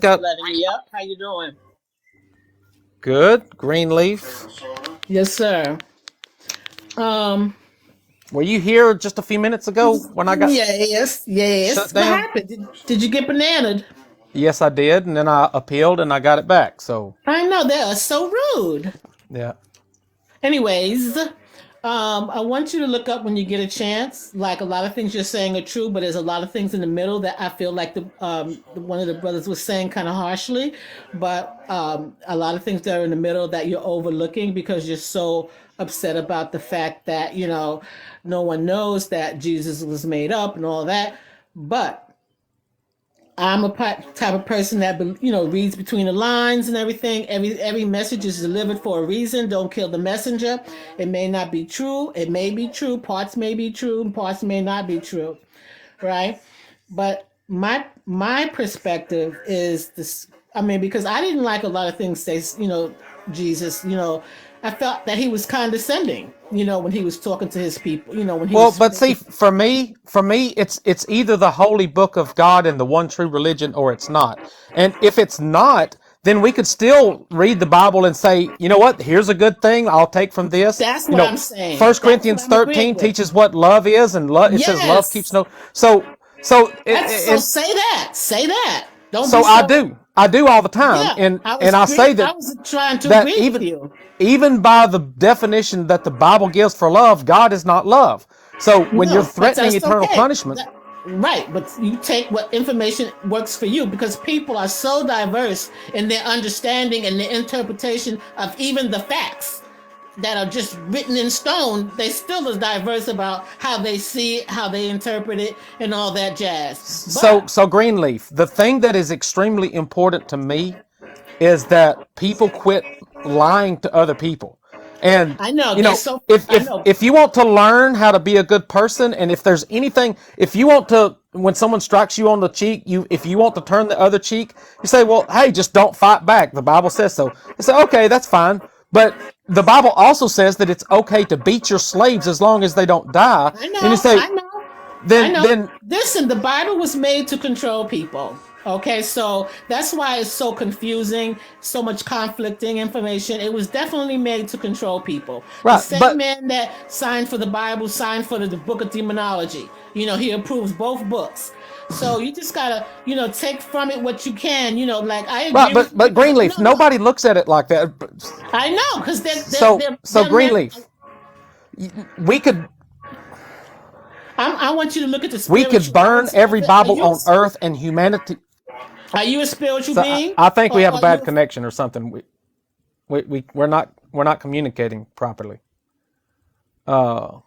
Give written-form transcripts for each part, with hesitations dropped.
Got Letting me up. How you doing? good. Greenleaf. Yes, sir. Um. Were you here just a few minutes ago when I got Yes. shut Yes. What down? happened? Did you get bananaed? Yes, I did, and then I appealed and I got it back. So, I know they are so rude. yeah. Anyways, I want you to look up when you get a chance. Like a lot of things you're saying are true, but there's a lot of things in the middle that I feel like one of the brothers was saying kind of harshly. But a lot of things that are in the middle that you're overlooking because you're so upset about the fact that no one knows that Jesus was made up and all that. But I'm a type of person that reads between the lines and everything. Every message is delivered for a reason. Don't kill the messenger. It may not be true. It may be true. Parts may be true, and parts may not be true. Right? But my perspective is this. I mean, because I didn't like a lot of things say, Jesus. I felt that he was condescending. When he was talking to his people. When he Well, was but see, making. for me, it's either the holy book of God and the one true religion, or it's not. And if it's not, then we could still read the Bible and say, you know what? Here's a good thing I'll take from this. That's what I'm saying. First That's what Corinthians I'm agreeing 13 with. teaches what love is, and it says love keeps Yes. no. So That's so and say that. Say that. Don't be so so I do all the time, yeah. and I say I that was trying to that agree with you. even by the definition that the Bible gives for love, God is not love. So when you're No, but threatening that's eternal okay. punishment, Right, but you take what information works for you because people are so diverse in their understanding and their interpretation of even the facts that are just written in stone. They still is diverse about how they see it, how they interpret it, and all that jazz. so But so Greenleaf, the thing that is extremely important to me is that people quit lying to other people. And I know you they're know, so. if I if know. if you want to learn how to be a good person, and if there's anything, if you want to, when someone strikes you on the cheek, if you want to turn the other cheek, you say, well, hey, just don't fight back. The Bible says so. You say, okay, that's fine. But the Bible also says that it's okay to beat your slaves as long as they don't die. I And you know, say, I know, I then know. then Listen, the Bible was made to control people. Okay, so that's why it's so confusing, so much conflicting information. It was definitely made to control people. The right, same but man that signed for the Bible signed for the book of demonology. He approves both books. So you just gotta, take from it what you can. Like I right, agree but with you but because Greenleaf, no, nobody looks at it like that. I know because So they're never. Greenleaf, we could I want you to look at the we could burn spirituality every of it. Bible on earth and humanity. Are you a spiritual So being? I think we Or have a are you bad connection or something. We're not communicating properly. Uh,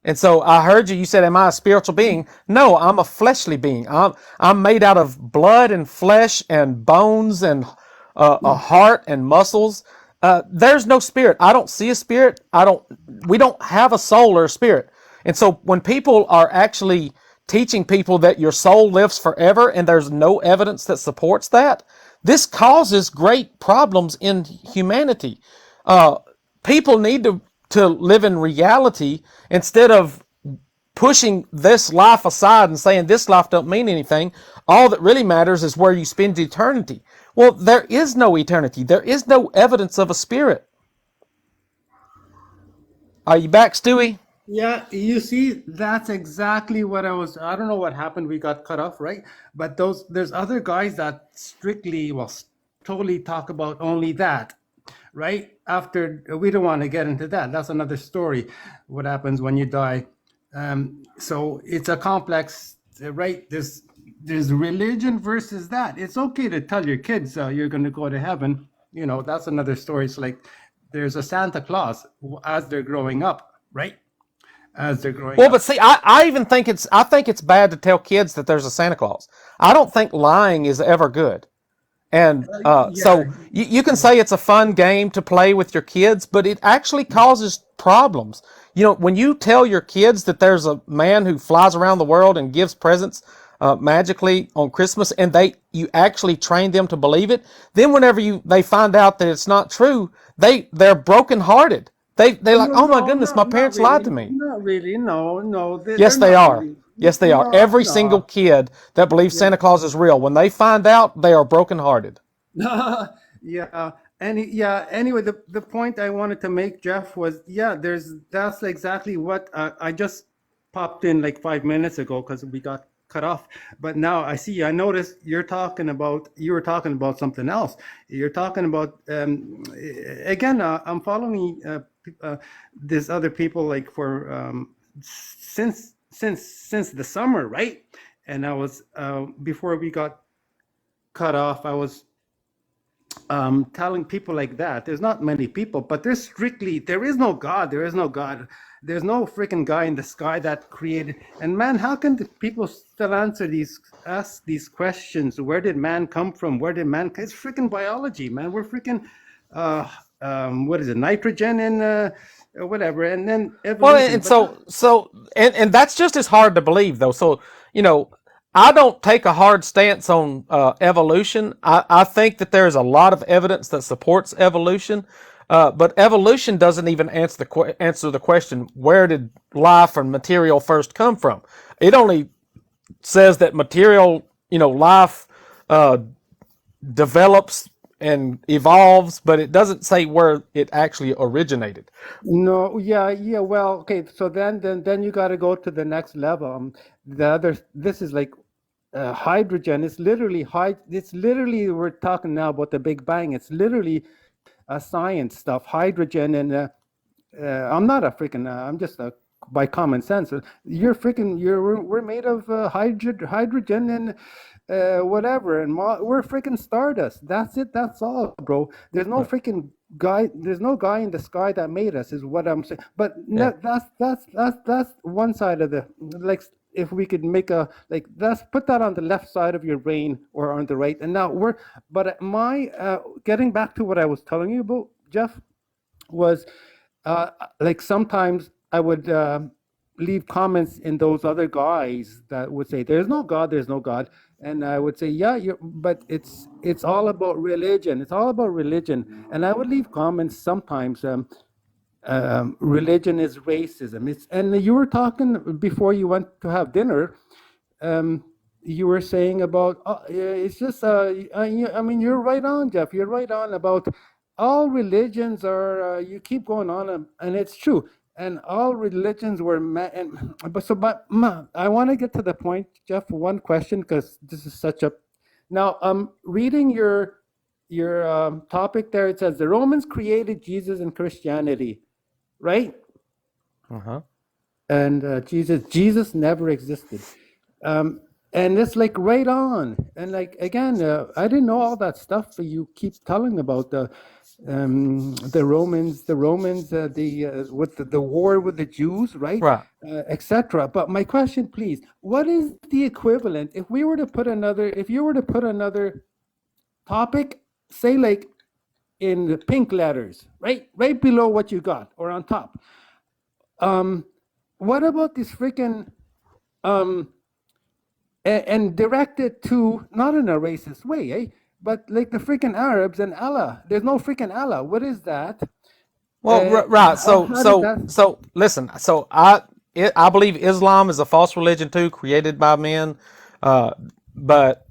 and so I heard you. You said, "Am I a spiritual being?" No, I'm a fleshly being. I'm made out of blood and flesh and bones and a heart and muscles. There's no spirit. I don't see a spirit. I don't. We don't have a soul or a spirit. And so when people are actually teaching people that your soul lives forever and there's no evidence that supports that, this causes great problems in humanity. Uh, People need to live in reality instead of pushing this life aside and saying this life don't mean anything. All that really matters is where you spend eternity. Well, there is no eternity. There is no evidence of a spirit. Are you back, Stewy? Yeah, you see, that's exactly what I don't know what happened. We got cut off, right? But there's other guys that strictly, well, totally talk about only that, right? After, we don't want to get into that. That's another story. What happens when you die? So it's a complex, right? There's religion versus that. It's okay to tell your kids you're going to go to heaven. That's another story. It's like there's a Santa Claus as they're growing up, right? As they're growing Well, but up. see, I even think it's bad to tell kids that there's a Santa Claus. I don't think lying is ever good. And Yeah, so you can say it's a fun game to play with your kids, but it actually causes problems. When you tell your kids that there's a man who flies around the world and gives presents magically on Christmas, and you actually train them to believe it, then whenever they find out that it's not true, they're brokenhearted. They're like, no, oh my no, goodness, no, my not parents lied really, to me. not really. No, no, they're Yes, they not are. really. Yes, they are. No, Every single no. kid that believes Santa Claus is real, when they find out, they are brokenhearted. Yeah. Yeah. Anyway, the point I wanted to make, Jeff, was that's exactly what I just popped in like 5 minutes ago because we got cut off. But now I noticed you were talking about something else. You're talking about again. I'm following these other people like for since the summer, right? And I was before we got cut off, I was telling people like that. There's not many people, but there is no God. There is no God. There's no freaking guy in the sky that created. And man, how can the people still ask these questions? Where did man come from? Where did man? It's freaking biology, man. We're freaking, what is it? Nitrogen and whatever, and then Well, evolution. and and that's just as hard to believe, though. So, you know, I don't take a hard stance on evolution. I think that there's a lot of evidence that supports evolution, but evolution doesn't even answer the question, where did life and material first come from? It only says that material, life develops and evolves, but it doesn't say where it actually originated. No, yeah. Well, okay. So then you got to go to the next level. This is like hydrogen. It's literally we're talking now about the Big Bang. It's literally science stuff. Hydrogen and I'm not a freaking. I'm just by common sense. We're made of hydrogen and whatever, and we're freaking stardust. That's it. That's all, bro. There's no freaking guy. There's no guy in the sky that made us. Is what I'm saying. But Yeah. that's one side of the like. If we could make let's put that on the left side of your brain or on the right. And now getting back to what I was telling you about, Jeff, was like sometimes I would leave comments in those other guys that would say, "There's no God, there's no God," and I would say, "Yeah, but it's all about religion. It's all about religion." And I would leave comments sometimes. Religion is racism. And you were talking before you went to have dinner. You were saying about it's just. I mean, you're right on, Jeff. You're right on about all religions are. You keep going on, and it's true. And all religions were I want to get to the point, Jeff. One question, because this is such a. Now, reading your topic there. It says the Romans created Jesus and Christianity, right? Uh-huh. And Jesus never existed. And it's like right on. And like again, I didn't know all that stuff that you keep telling about the Romans, with the war with the Jews, right? Right. Etc. But my question, please, what is the equivalent if you were to put another topic, say like in the pink letters, right below what you got or on top? What about this freaking and directed to not in a racist way, eh? But like the freaking Arabs and Allah. There's no freaking Allah. What is that? Well, right. So, How did that? so listen. So, I believe Islam is a false religion too, created by men. Uh, but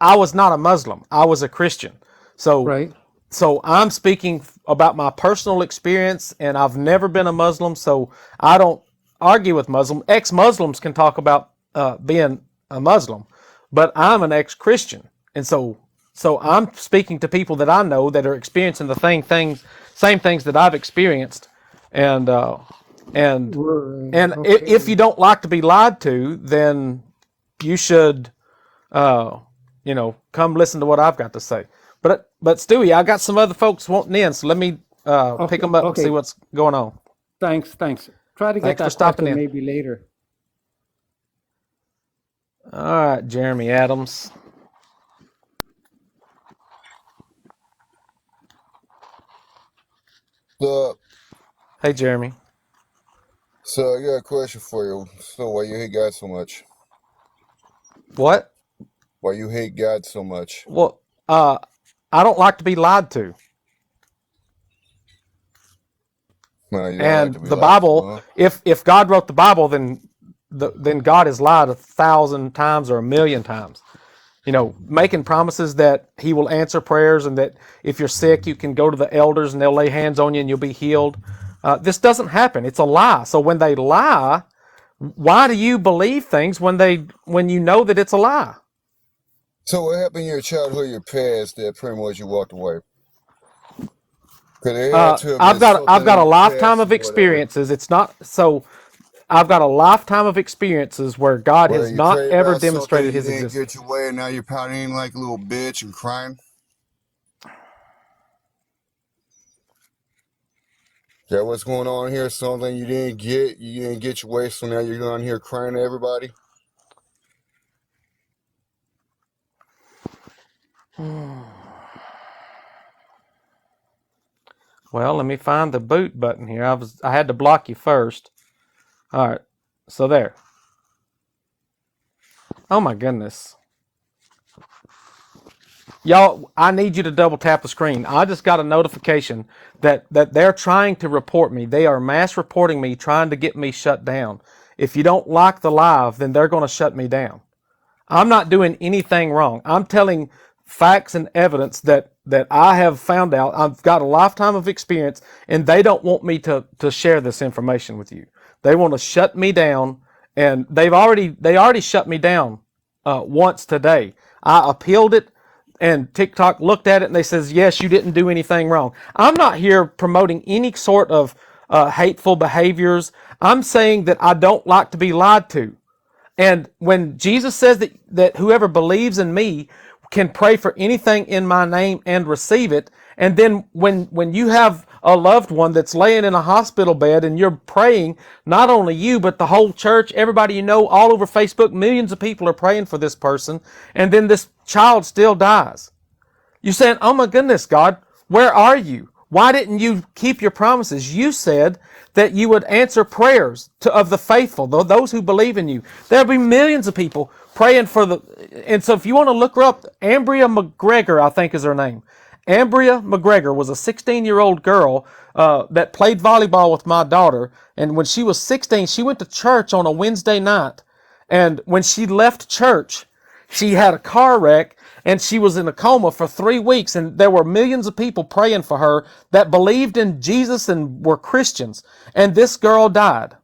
I was not a Muslim. I was a Christian. So, Right. so I'm speaking about my personal experience, and I've never been a Muslim, so I don't argue with Muslim. Ex-Muslims can talk about being a Muslim, but I'm an ex-Christian, and so I'm speaking to people that I know that are experiencing the same things that I've experienced, and if you don't like to be lied to, then you should, come listen to what I've got to say. But Stewy, I got some other folks wanting in, so let me pick them up and see what's going on. Thanks. Try to get Thanks for that stopping question in. maybe later. All right, Jeremy Adams. So, Hey, Jeremy. so I got a question for you. So, why you hate God so much? What? Why you hate God so much? Well, I don't like to be lied to. No, you don't like And to be the lied to, Bible, huh? if God wrote the Bible, then then God has lied 1,000 times or 1,000,000 times. Making promises that he will answer prayers and that if you're sick, you can go to the elders and they'll lay hands on you and you'll be healed. This doesn't happen. It's a lie. So when they lie, why do you believe things when you know that it's a lie? So what happened in your childhood, your past, that pretty much you walked away? Because it had to have I've been got something a in the lifetime past of or whatever. experiences. It's not so. I've got a lifetime of experiences where God Where has you not prayed ever about something, demonstrated you his didn't existence. get your way, and now you're pouting like a little bitch and crying. Is that what's going on here? Something you didn't get your way, so now you're on here crying to everybody? Well, let me find the boot button here. I had to block you first. All right, so there. Oh my goodness. Y'all, I need you to double tap the screen. I just got a notification that they're trying to report me. They are mass reporting me, trying to get me shut down. If you don't like the live, then they're going to shut me down. I'm not doing anything wrong. I'm telling facts and evidence that I have found out. I've got a lifetime of experience, and they don't want me to share this information with you. They want to shut me down, and they already shut me down once today. I appealed it, and TikTok looked at it and they says, yes, you didn't do anything wrong. I'm not here promoting any sort of hateful behaviors. I'm saying that I don't like to be lied to. And when Jesus says that whoever believes in me can pray for anything in my name and receive it, and then when you have a loved one that's laying in a hospital bed and you're praying, not only you, but the whole church, everybody you know, all over Facebook, millions of people are praying for this person, and then this child still dies. You're saying, oh my goodness, God, where are you? Why didn't you keep your promises? You said that you would answer prayers of the faithful, those who believe in you. There'll be millions of people praying for and so if you want to look her up, Ambria McGregor, I think is her name. Ambria McGregor was a 16-year-old girl that played volleyball with my daughter. And when she was 16, she went to church on a Wednesday night. And when she left church, she had a car wreck and she was in a coma for 3 weeks. And there were millions of people praying for her that believed in Jesus and were Christians. And this girl died.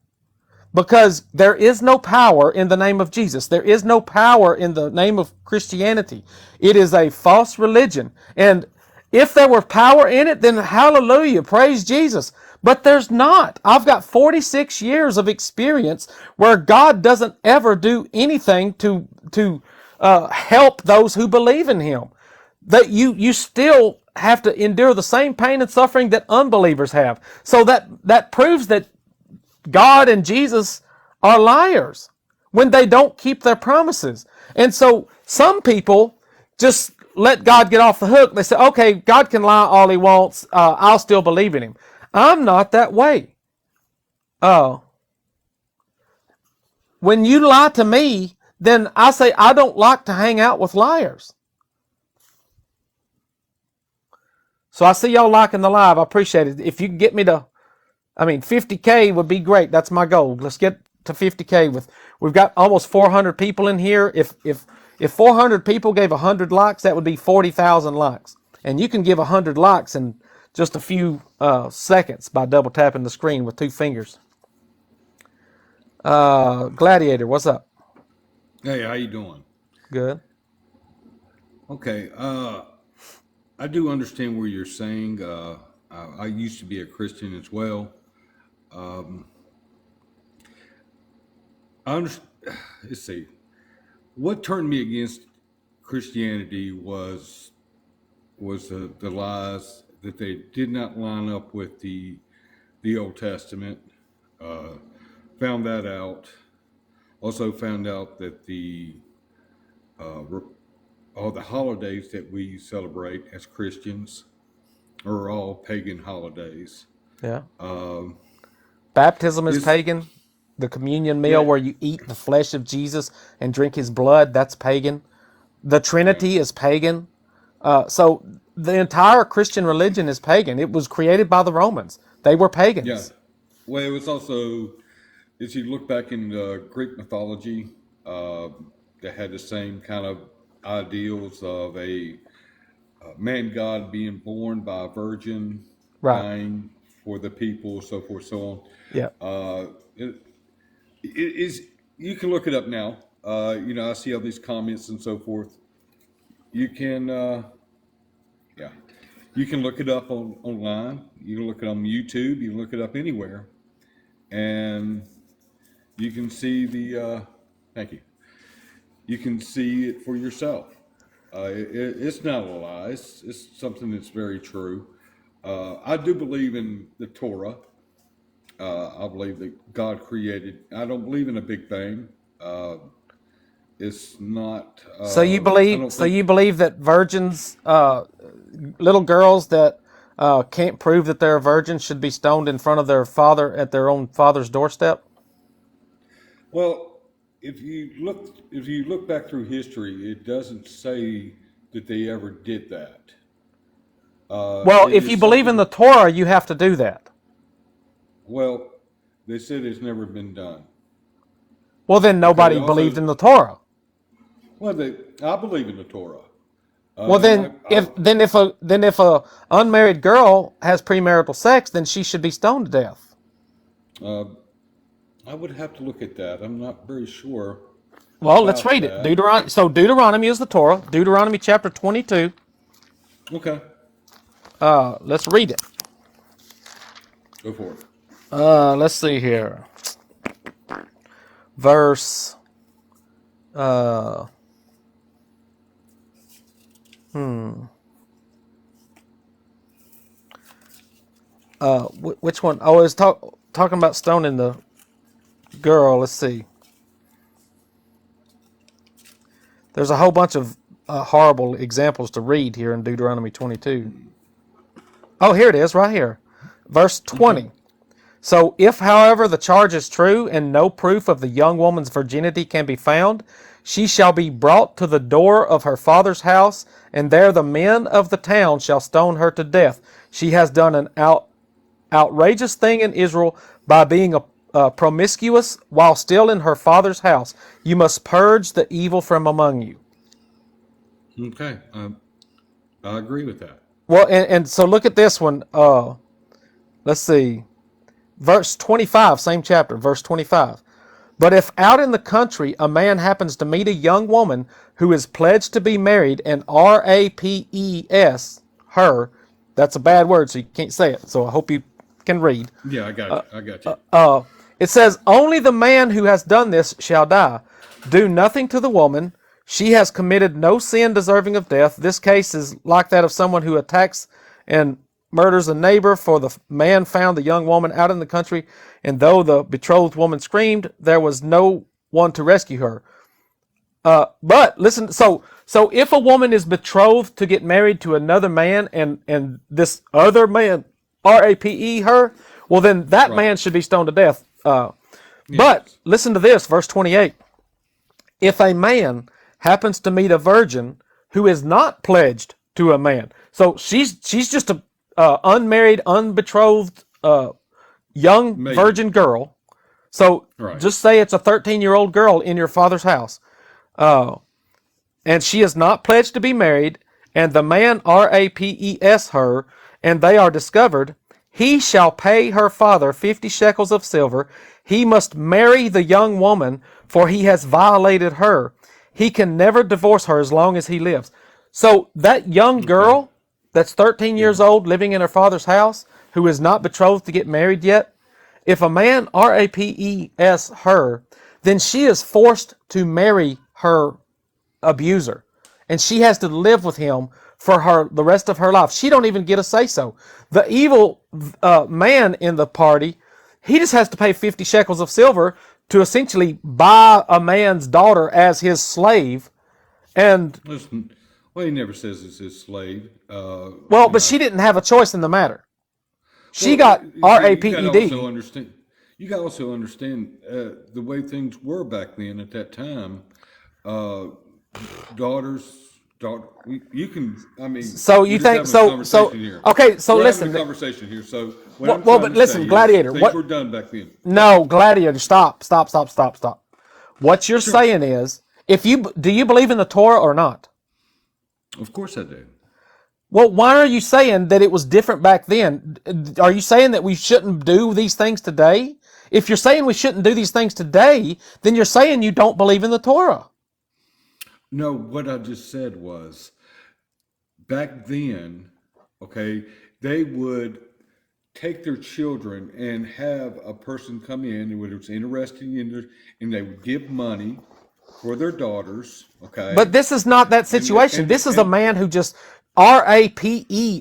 Because there is no power in the name of Jesus. There is no power in the name of Christianity. It is a false religion. And if there were power in it, then hallelujah, praise Jesus. But there's not. I've got 46 years of experience where God doesn't ever do anything to help those who believe in Him. That you still have to endure the same pain and suffering that unbelievers have. So that proves that God and Jesus are liars when they don't keep their promises. And so some people just let God get off the hook. They say, okay, God can lie all he wants. I'll still believe in him. I'm not that way. When you lie to me, then I say I don't like to hang out with liars. So I see y'all liking the live. I appreciate it. If you can get me to 50K would be great. That's my goal. Let's get to 50K. We've got almost 400 people in here. If 400 people gave 100 likes, that would be 40,000 likes. And you can give 100 likes in just a few seconds by double tapping the screen with 2 fingers. Gladiator, what's up? Hey, how you doing? Good. Okay, I do understand what you're saying. I used to be a Christian as well. I understand. Let's see. What turned me against Christianity was the lies that they did not line up with the Old Testament. Found that out. Also found out that all the holidays that we celebrate as Christians are all pagan holidays. Yeah. Baptism is Is pagan. The communion meal yeah, where you eat the flesh of Jesus and drink his blood, that's pagan. The yeah, Trinity is pagan. So the entire Christian religion is pagan. It was created by the Romans. They were yeah. pagans. Well, as you look back in Greek mythology, they had the same kind of ideals of a man god being born by a virgin, Right. dying for the people, so forth, so on. Yeah. It is, you can look it up now. I see all these comments and so forth. You can, yeah, you can look it up online. You can look it on YouTube. You can look it up anywhere, and you can see the. Thank you. You can see it for yourself. It's not a lie. It's something that's very true. I do believe in the Torah. I believe that God created. I don't believe in a Big Bang. It's not. So you I believe? don't So think. you believe that virgins, little girls that can't prove that they're a virgin, should be stoned in front of their father at their own father's doorstep? Well, if you look back through history, it doesn't say that they ever did that. Well, It if you is believe in something. the Torah, you have to do that. Well, they said it's never been done. Well, then Okay. nobody believed Also, in the Torah. well, I believe in the Torah. Well, then I if a unmarried girl has premarital sex, then she should be stoned to death. uh, I would have to look at that. I'm not very sure Well, let's about read it. that. Deuteronomy is the Torah. Deuteronomy chapter 22. Okay, Let's read it. go for it. Let's see here. Verse. Uh, which one? Oh, it's talking about stoning the girl. Let's see. There's a whole bunch of horrible examples to read here in Deuteronomy 22. Oh, here it is, right here. Verse Okay. 20. So if, however, the charge is true and no proof of the young woman's virginity can be found, she shall be brought to the door of her father's house, and there the men of the town shall stone her to death. She has done an outrageous thing in Israel by being promiscuous while still in her father's house. You must purge the evil from among you. Okay. I agree with that. Well, and so look at this one. Let's see. Verse 25, same chapter, verse 25. But if out in the country a man happens to meet a young woman who is pledged to be married and rapes her, that's a bad word, so you can't say it. So I hope you can read. Yeah, I got you. I got you. It says, only the man who has done this shall die. Do nothing to the woman. She has committed no sin deserving of death. This case is like that of someone who attacks and murders a neighbor, for the man found the young woman out in the country, and though the betrothed woman screamed, there was no one to rescue her. But listen, so if a woman is betrothed to get married to another man, and this other man rape her, well then that Right. man should be stoned to death. But Yes. listen to this, verse 28. If a man happens to meet a virgin who is not pledged to a man, so she's just a unmarried, unbetrothed, young Maybe. virgin girl. So Right. just say it's a 13-year-old girl in your father's house, and she is not pledged to be married, and the man rapes her, and they are discovered. He shall pay her father 50 shekels of silver. He must marry the young woman, for he has violated her. He can never divorce her as long as he lives. So that young girl that's 13 years old living in her father's house, who is not betrothed to get married yet, if a man rapes her, then she is forced to marry her abuser, and she has to live with him for the rest of her life. She don't even get a say so. The evil man in the party, he just has to pay 50 shekels of silver to essentially buy a man's daughter as his slave. And Listen, well, he never says it's his slave. well, but she didn't have a choice in the matter. She got You got to also raped. understand. You got to also understand the way things were back then. At that time, daughters You can. I mean, So you we're just think having a conversation here. okay, so We're listen. having a conversation here. So what I'm Well, trying but to listen, say Gladiator, is things what were done back then. No, Gladiator, stop. What you're Sure. saying is, if you do you believe in the Torah or not? Of course I do. Well, why are you saying that it was different back then? Are you saying that we shouldn't do these things today? If you're saying we shouldn't do these things today, then you're saying you don't believe in the Torah. No, what I just said was back then, okay, they would take their children and have a person come in who was interested and they would give money for their daughters, okay, But this is not that situation. This is a and man who just rape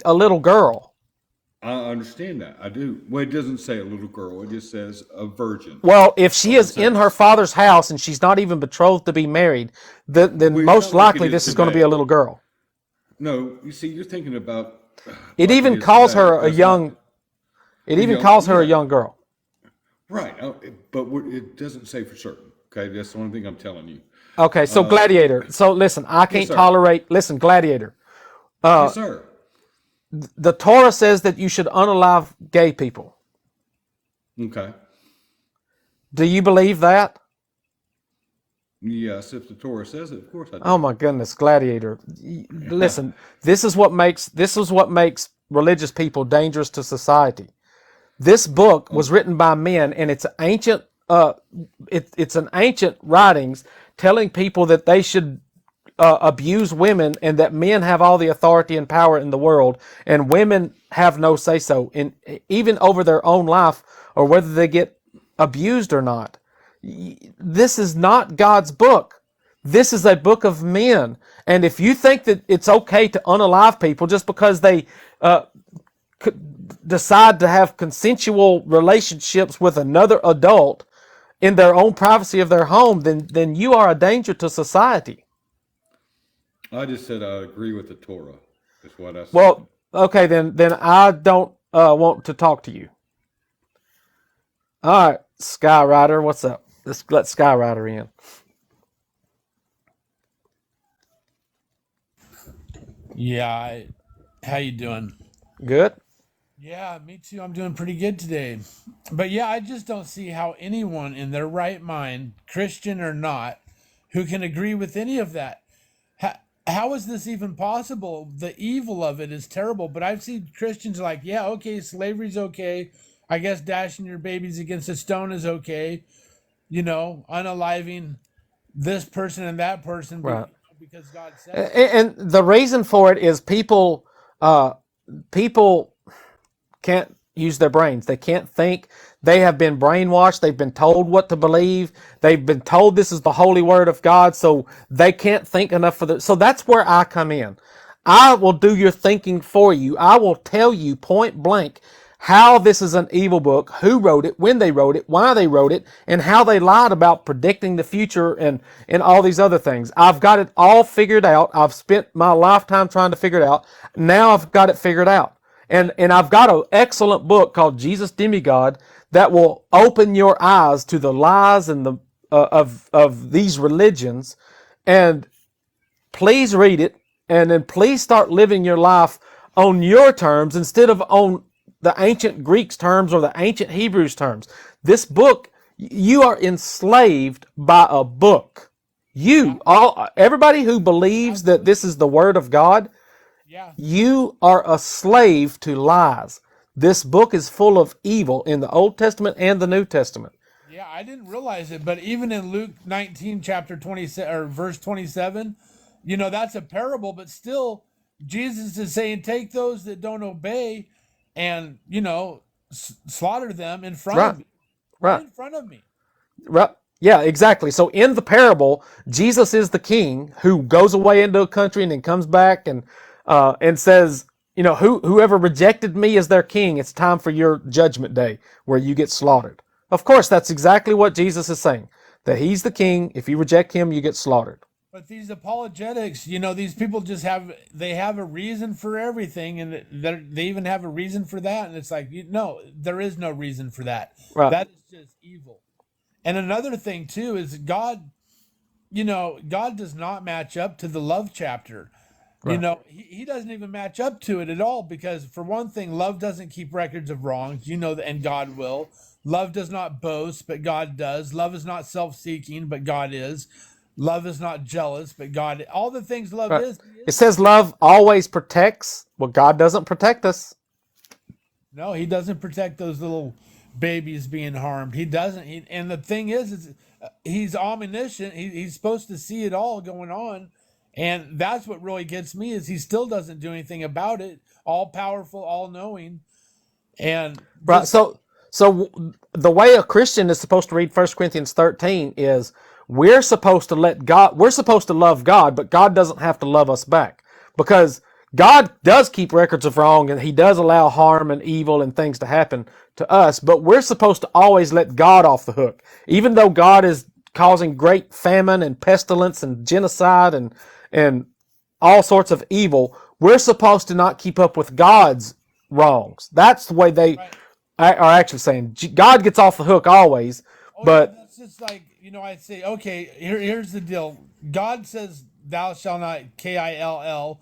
a little girl. I understand that. I do. Well, it doesn't say a little girl. It just says a virgin. Well, if she That's is what it in her says. father's house and she's not even betrothed to be married, then Well, it's most not like likely it is this is going to be today. a little girl. No, you see, you're thinking about It like it even is calls today. her a That's not young. It a even young. calls her a Yeah, young girl. right. But it doesn't say for certain. Okay, that's the only thing I'm telling you. Okay, so Uh, Gladiator. So listen, I yes, can't sir. tolerate. Listen, Gladiator. Yes, sir. The Torah says that you should unalive gay people. Okay. Do you believe that? Yes, if the Torah says it, of course I Oh do. my goodness, Gladiator. Listen, this is what makes religious people dangerous to society. This book was Oh, written by men, and it's ancient. It's an ancient writings telling people that they should abuse women, and that men have all the authority and power in the world, and women have no say so, in even over their own life or whether they get abused or not. This is not God's book. This is a book of men, and if you think that it's okay to unalive people just because they uh, decide to have consensual relationships with another adult in their own privacy of their home, then you are a danger to society. I just said I agree with the Torah. Is what I said. Well, okay, then I don't want to talk to you. All right, Skyrider, what's up? Let's let Skyrider in. Yeah, how you doing? Good. Yeah, me too. I'm doing pretty good today. But yeah, I just don't see how anyone in their right mind, Christian or not, who can agree with any of that. How, how is this even possible? The evil of it is terrible. But I've seen Christians like, yeah, okay, slavery's okay. I guess dashing your babies against a stone is okay. Unaliving this person and that person Right. because God said so. And the reason for it is people can't use their brains. They can't think. They have been brainwashed. They've been told what to believe. They've been told this is the holy word of God, so they can't think enough for the. So that's where I come in. I will do your thinking for you. I will tell you point blank how this is an evil book, who wrote it, when they wrote it, why they wrote it, and how they lied about predicting the future and all these other things. I've got it all figured out. I've spent my lifetime trying to figure it out. Now I've got it figured out. And I've got an excellent book called Jesus Demigod that will open your eyes to the lies and the of these religions. And please read it, and then please start living your life on your terms instead of on the ancient Greeks' terms or the ancient Hebrews' terms. This book, you are enslaved by a book. Everybody who believes that this is the word of God, Yeah. you are a slave to lies. This book is full of evil in the Old Testament and the New Testament. Yeah, I didn't realize it, but even in Luke 19, chapter 27 or verse 27, that's a parable, but still Jesus is saying, take those that don't obey and, slaughter them in front of Right, me, right right, in front of me. right. Yeah, exactly. So in the parable, Jesus is the king who goes away into a country and then comes back and says, whoever rejected me as their king, it's time for your judgment day where you get slaughtered. Of course, that's exactly what Jesus is saying, that he's the king. If you reject him, you get slaughtered. But these apologetics, these people just they have a reason for everything, and they even have a reason for that. And it's like, no, there is no reason for that. Right. That is just evil. And another thing too is God, God does not match up to the love chapter. You know, he doesn't even match up to it at all because, for one thing, love doesn't keep records of wrongs, and God will. Love does not boast, but God does. Love is not self seeking, but God is. Love is not jealous, but God. All the things love Right. is. It says love always protects. Well, God doesn't protect us. No, he doesn't protect those little babies being harmed. He doesn't. And the thing is he's omniscient. He's supposed to see it all going on. And that's what really gets me is he still doesn't do anything about it. All powerful, all knowing. And Right. So the way a Christian is supposed to read 1 Corinthians 13 is we're supposed to love God, but God doesn't have to love us back because God does keep records of wrong and he does allow harm and evil and things to happen to us, but we're supposed to always let God off the hook. Even though God is causing great famine and pestilence and genocide and all sorts of evil, we're supposed to not keep up with God's wrongs. That's the way they are actually saying. God gets off the hook always, but that's just like, I'd say, okay, here's the deal. God says, thou shalt not kill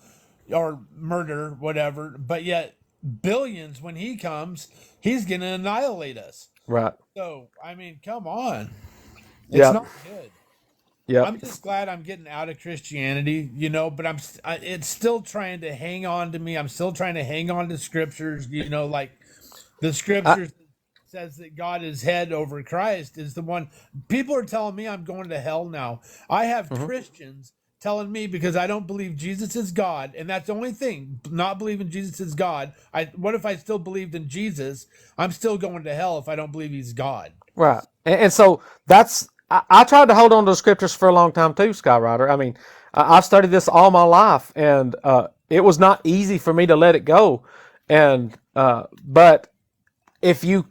or murder, whatever, but yet billions, when he comes, he's going to annihilate us. right. So, I mean, come on. It's Yeah. not good. Yeah. I'm just glad I'm getting out of Christianity, but it's still trying to hang on to me. I'm still trying to hang on to scriptures, like the scriptures says that God is head over Christ is the one. People are telling me I'm going to hell now. I have Christians telling me because I don't believe Jesus is God, and that's the only thing, not believing Jesus is God. What if I still believed in Jesus? I'm still going to hell if I don't believe he's God. Right. And so I tried to hold on to the scriptures for a long time too, Skyrider. I mean, I've studied this all my life, and it was not easy for me to let it go. And but if you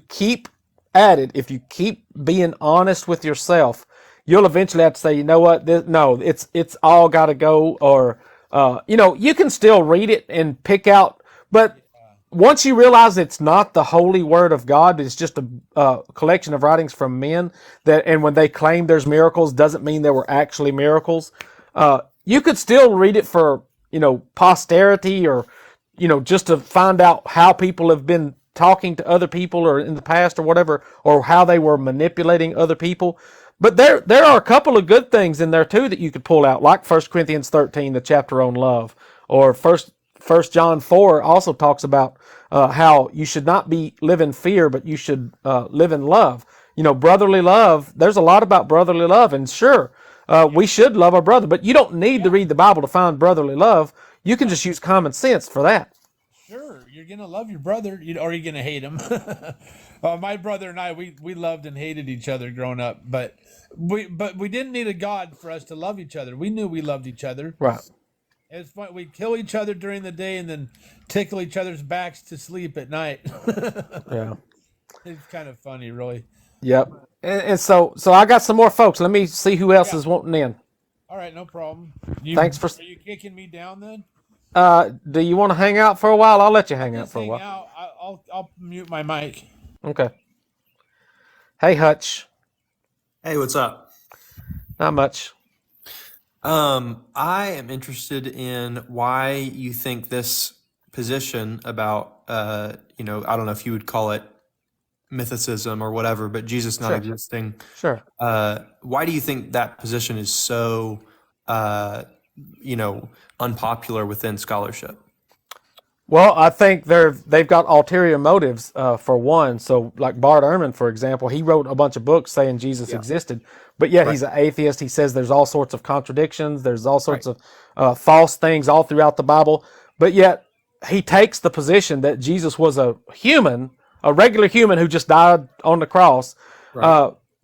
keep at it, if you keep being honest with yourself, you'll eventually have to say, you know what, it's all got to go. Or you can still read it and pick out, but once you realize it's not the holy word of God, it's just a collection of writings from men and when they claim there's miracles, doesn't mean there were actually miracles. You could still read it for, posterity or, just to find out how people have been talking to other people or in the past or whatever, or how they were manipulating other people. But there are a couple of good things in there too that you could pull out, like 1 Corinthians 13, the chapter on love, or First John 4 also talks about how you should not live in fear, but you should live in love. Brotherly love, there's a lot about brotherly love, and sure, we should love our brother, but you don't need to read the Bible to find brotherly love. You can just use common sense for that. Sure, you're gonna love your brother, or you're gonna hate him. My brother and I, we loved and hated each other growing up, but we didn't need a God for us to love each other. We knew we loved each other. Right. It's fun. We'd kill each other during the day and then tickle each other's backs to sleep at night. Yeah. It's kind of funny, really. Yep. And so I got some more folks. Let me see who else is wanting in. All right, no problem. Thanks for. Are you kicking me down then? Do you want to hang out for a while? I'll let you hang out Just for a hang while. out. I'll mute my mic. Okay. Hey, Hutch. Hey, what's up? Not much. I am interested in why you think this position about, I don't know if you would call it mythicism or whatever, but Jesus not Sure. existing. Sure. Why do you think that position is so, unpopular within scholarship? Well, I think they've got ulterior motives, for one. So, like Bart Ehrman, for example, he wrote a bunch of books saying Jesus existed, but yet he's an atheist. He says there's all sorts of contradictions, there's all sorts of false things all throughout the Bible, but yet he takes the position that Jesus was a human, a regular human who just died on the cross.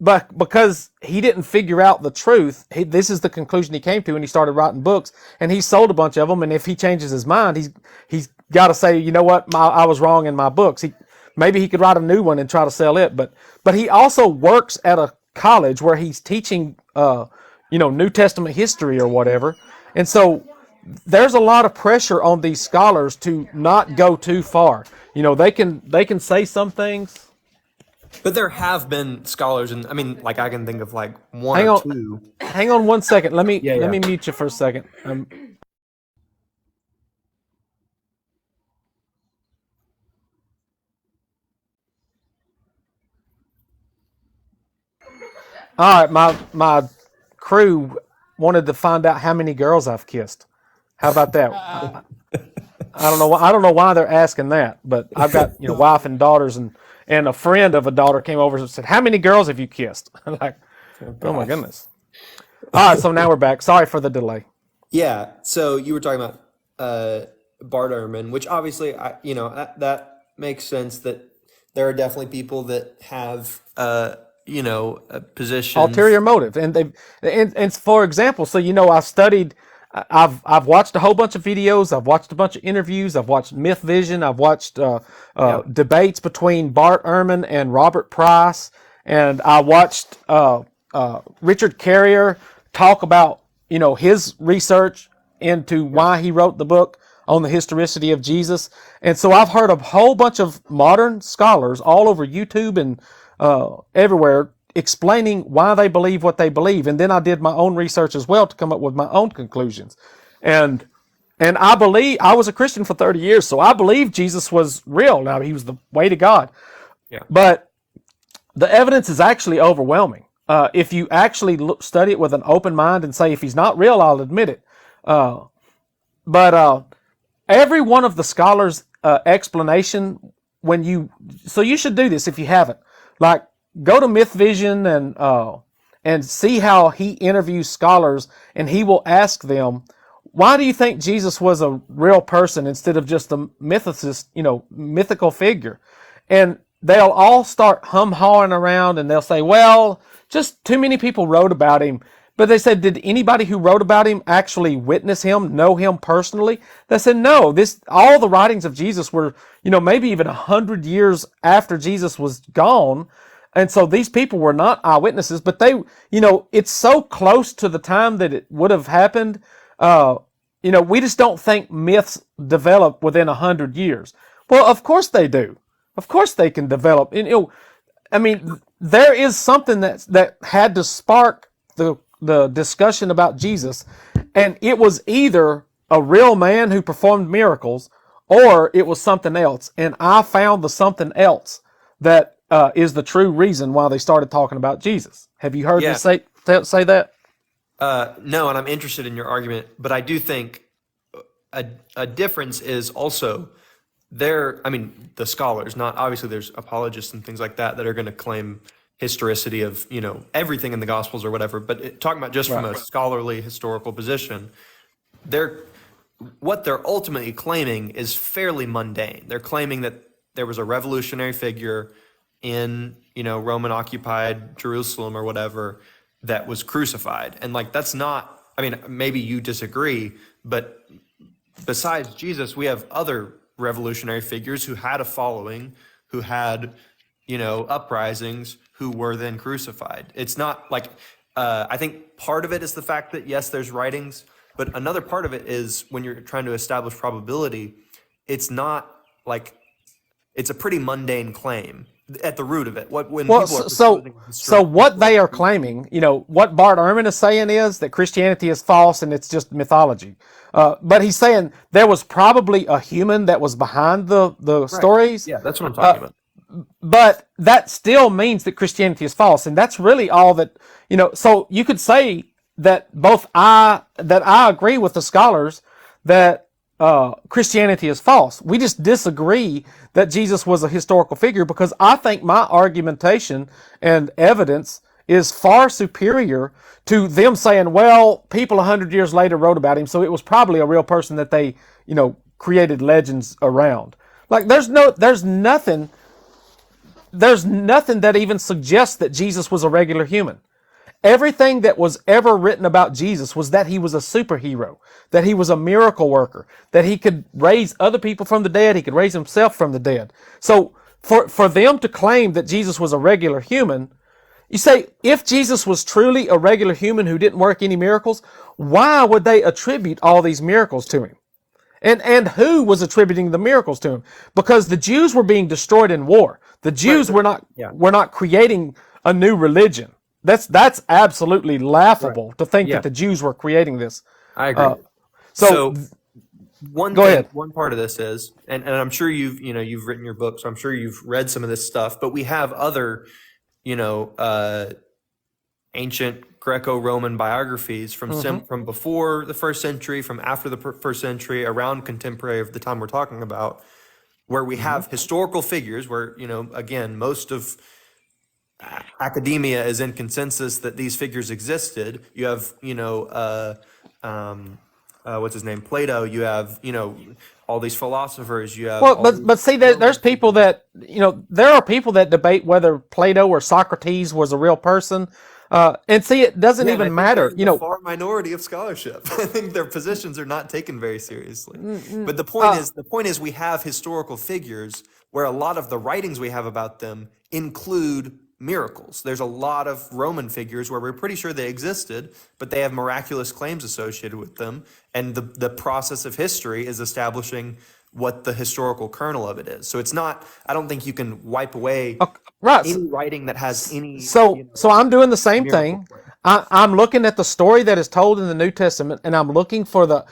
But because he didn't figure out the truth, this is the conclusion he came to when he started writing books, and he sold a bunch of them. And if he changes his mind, he's got to say, you know what, I was wrong in my books. Maybe he could write a new one and try to sell it. But he also works at a college where he's teaching, New Testament history or whatever. And so there's a lot of pressure on these scholars to not go too far. They can say some things. But there have been scholars, and I can think of one Hang or on. two. Hang on one second. Let me Yeah. mute you for a second. All right, my crew wanted to find out how many girls I've kissed. How about that? I don't know. I don't know why they're asking that, but I've got wife and daughters, and a friend of a daughter came over and said, "How many girls have you kissed?" I'm like, oh my goodness. All right, so now we're back. Sorry for the delay. Yeah. So you were talking about Bart Ehrman, which obviously, that makes sense that there are definitely people that have, a position. Ulterior motive, and for example, so I studied. I've watched a whole bunch of videos. I've watched a bunch of interviews. I've watched Myth Vision. I've watched debates between Bart Ehrman and Robert Price, and I watched Richard Carrier talk about his research into why he wrote the book on the historicity of Jesus. And so I've heard a whole bunch of modern scholars all over YouTube and everywhere explaining why they believe what they believe. And then I did my own research as well to come up with my own conclusions. And I was a Christian for 30 years, so I believe Jesus was real. Now, he was the way to God. Yeah. But the evidence is actually overwhelming. If you actually study it with an open mind and say, if he's not real, I'll admit it. But every one of the scholars' explanation, so you should do this if you haven't. Like, go to Myth Vision and see how he interviews scholars, and he will ask them, why do you think Jesus was a real person instead of just a mythical figure? And they'll all start hum-hawing around, and they'll say, well, just too many people wrote about him. But they said, did anybody who wrote about him actually witness him, know him personally? They said, no, all the writings of Jesus were, maybe even 100 years after Jesus was gone. And so these people were not eyewitnesses, but they, it's so close to the time that it would have happened. We just don't think myths develop within 100 years. Well, of course they do. Of course they can develop. There is something that had to spark the discussion about Jesus, and it was either a real man who performed miracles, or it was something else. And I found the something else that is the true reason why they started talking about Jesus. Have you heard me say that? No, and I'm interested in your argument, but I do think a difference is also the scholars, not obviously there's apologists and things like that are going to claim historicity of, everything in the Gospels or whatever, but talking about just from a scholarly historical position, what they're ultimately claiming is fairly mundane. They're claiming that there was a revolutionary figure in, Roman occupied Jerusalem or whatever that was crucified. And that's not, maybe you disagree, but besides Jesus, we have other revolutionary figures who had a following, who had, uprisings, who were then crucified. It's not I think part of it is the fact that, yes, there's writings, but another part of it is when you're trying to establish probability, it's not it's a pretty mundane claim at the root of it. So what they are claiming, what Bart Ehrman is saying is that Christianity is false and it's just mythology. But he's saying there was probably a human that was behind the stories. Yeah, that's what I'm talking about. But that still means that Christianity is false, and that's really all that So you could say that I agree with the scholars that Christianity is false. We just disagree that Jesus was a historical figure, because I think my argumentation and evidence is far superior to them saying, well, people 100 years later wrote about him, so it was probably a real person that they, created legends around. There's nothing that even suggests that Jesus was a regular human. Everything that was ever written about Jesus was that he was a superhero, that he was a miracle worker, that he could raise other people from the dead, he could raise himself from the dead. So for them to claim that Jesus was a regular human, you say, if Jesus was truly a regular human who didn't work any miracles, why would they attribute all these miracles to him? And who was attributing the miracles to him? Because the Jews were being destroyed in war. The Jews were not creating a new religion. That's absolutely laughable to think that the Jews were creating this. I agree. So one go ahead. One part of this is, and I'm sure you've written your book, so I'm sure you've read some of this stuff. But we have other, ancient Greco-Roman biographies from before the first century, from after the first century, around contemporary of the time we're talking about, where we have historical figures where, again, most of academia is in consensus that these figures existed. You have, what's his name, Plato. You have, all these philosophers. You have but see, there's people that there are people that debate whether Plato or Socrates was a real person, and see, it doesn't even matter. The far minority of scholarship. I think their positions are not taken very seriously. But the point is, we have historical figures where a lot of the writings we have about them include miracles. There's a lot of Roman figures where we're pretty sure they existed, but they have miraculous claims associated with them. And the process of history is establishing what the historical kernel of it is. So it's not, I don't think you can wipe away any writing that has any. So I'm doing the same thing. I'm looking at the story that is told in the New Testament, and I'm looking for the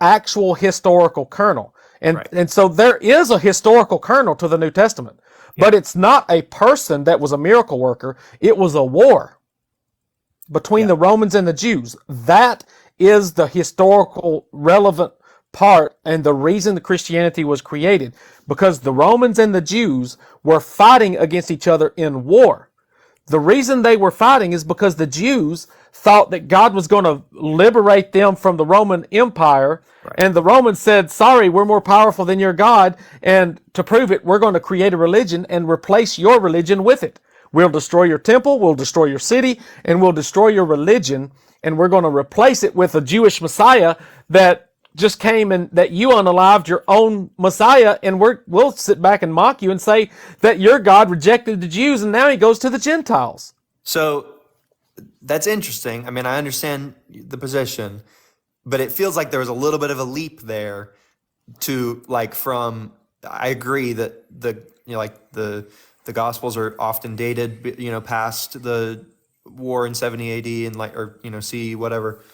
actual historical kernel. And so there is a historical kernel to the New Testament. But it's not a person that was a miracle worker. It was a war between the Romans and the Jews. That is the historical relevant part and the reason the Christianity was created, because the Romans and the Jews were fighting against each other in war. The reason they were fighting is because the Jews thought that God was going to liberate them from the Roman Empire. And the Romans said, sorry, we're more powerful than your God. And to prove it, we're going to create a religion and replace your religion with it. We'll destroy your temple, we'll destroy your city, and we'll destroy your religion. And we're going to replace it with a Jewish Messiah that just came and that you unalived your own Messiah. And we'll sit back and mock you and say that your God rejected the Jews and now he goes to the Gentiles. So that's interesting. I mean, I understand the position, but it feels like there was a little bit of a leap there to I agree that the Gospels are often dated, past the war in 70 AD and CE, whatever.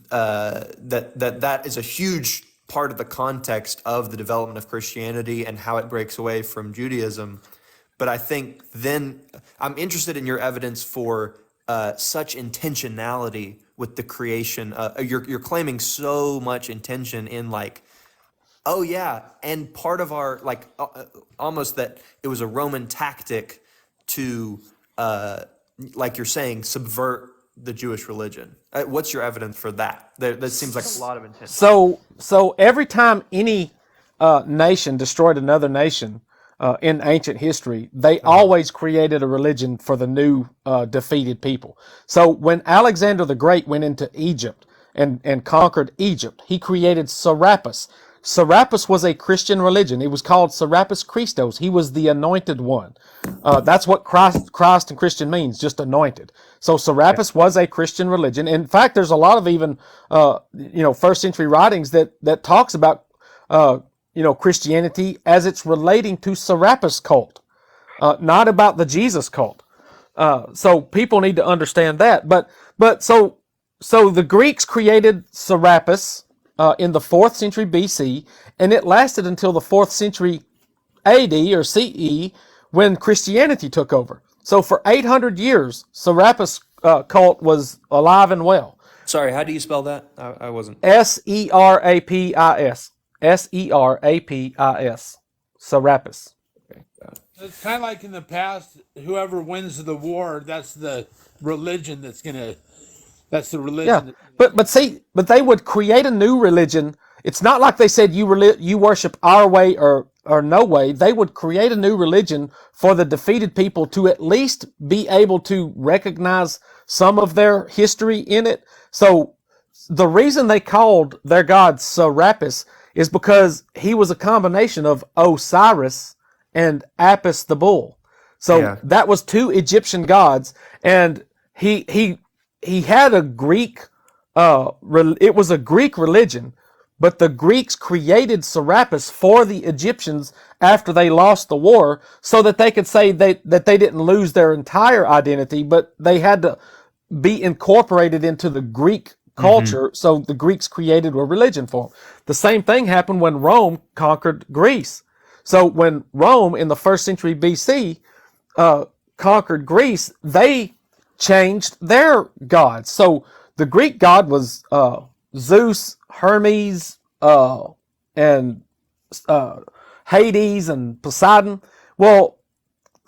That is a huge part of the context of the development of Christianity and how it breaks away from Judaism. But I think then I'm interested in your evidence for such intentionality with the creation. You're claiming so much intention in and part of our almost that it was a Roman tactic to like you're saying, subvert the Jewish religion. What's your evidence for that? That seems like a lot of intent. So every time any nation destroyed another nation in ancient history, they always created a religion for the new defeated people. So when Alexander the Great went into Egypt and conquered Egypt, he created Serapis. Serapis was a Christian religion. It was called Serapis Christos. He was the anointed one. That's what Christ and Christian means, just anointed. So Serapis was a Christian religion. In fact, there's a lot of even, first century writings that talks about, Christianity as it's relating to Serapis cult, not about the Jesus cult. So people need to understand that. But so the Greeks created Serapis in the 4th century BC, and it lasted until the 4th century AD or CE when Christianity took over. So for 800 years, Serapis cult was alive and well. Sorry, how do you spell that? I wasn't. Serapis. Serapis. Serapis. Okay, got it. It's kind of like in the past, whoever wins the war, that's the religion that's the religion. Yeah, but they would create a new religion. It's not like they said you worship our way or no way. They would create a new religion for the defeated people to at least be able to recognize some of their history in it. So the reason they called their god Serapis is because he was a combination of Osiris and Apis the bull. So that was 2 Egyptian gods, and he had a Greek, it was a Greek religion, but the Greeks created Serapis for the Egyptians after they lost the war so that they could say that they didn't lose their entire identity, but they had to be incorporated into the Greek culture, so the Greeks created a religion for them. The same thing happened when Rome conquered Greece. So when Rome in the 1st century BC conquered Greece, they changed their gods. So the Greek god was Zeus, Hermes, and Hades and Poseidon. Well,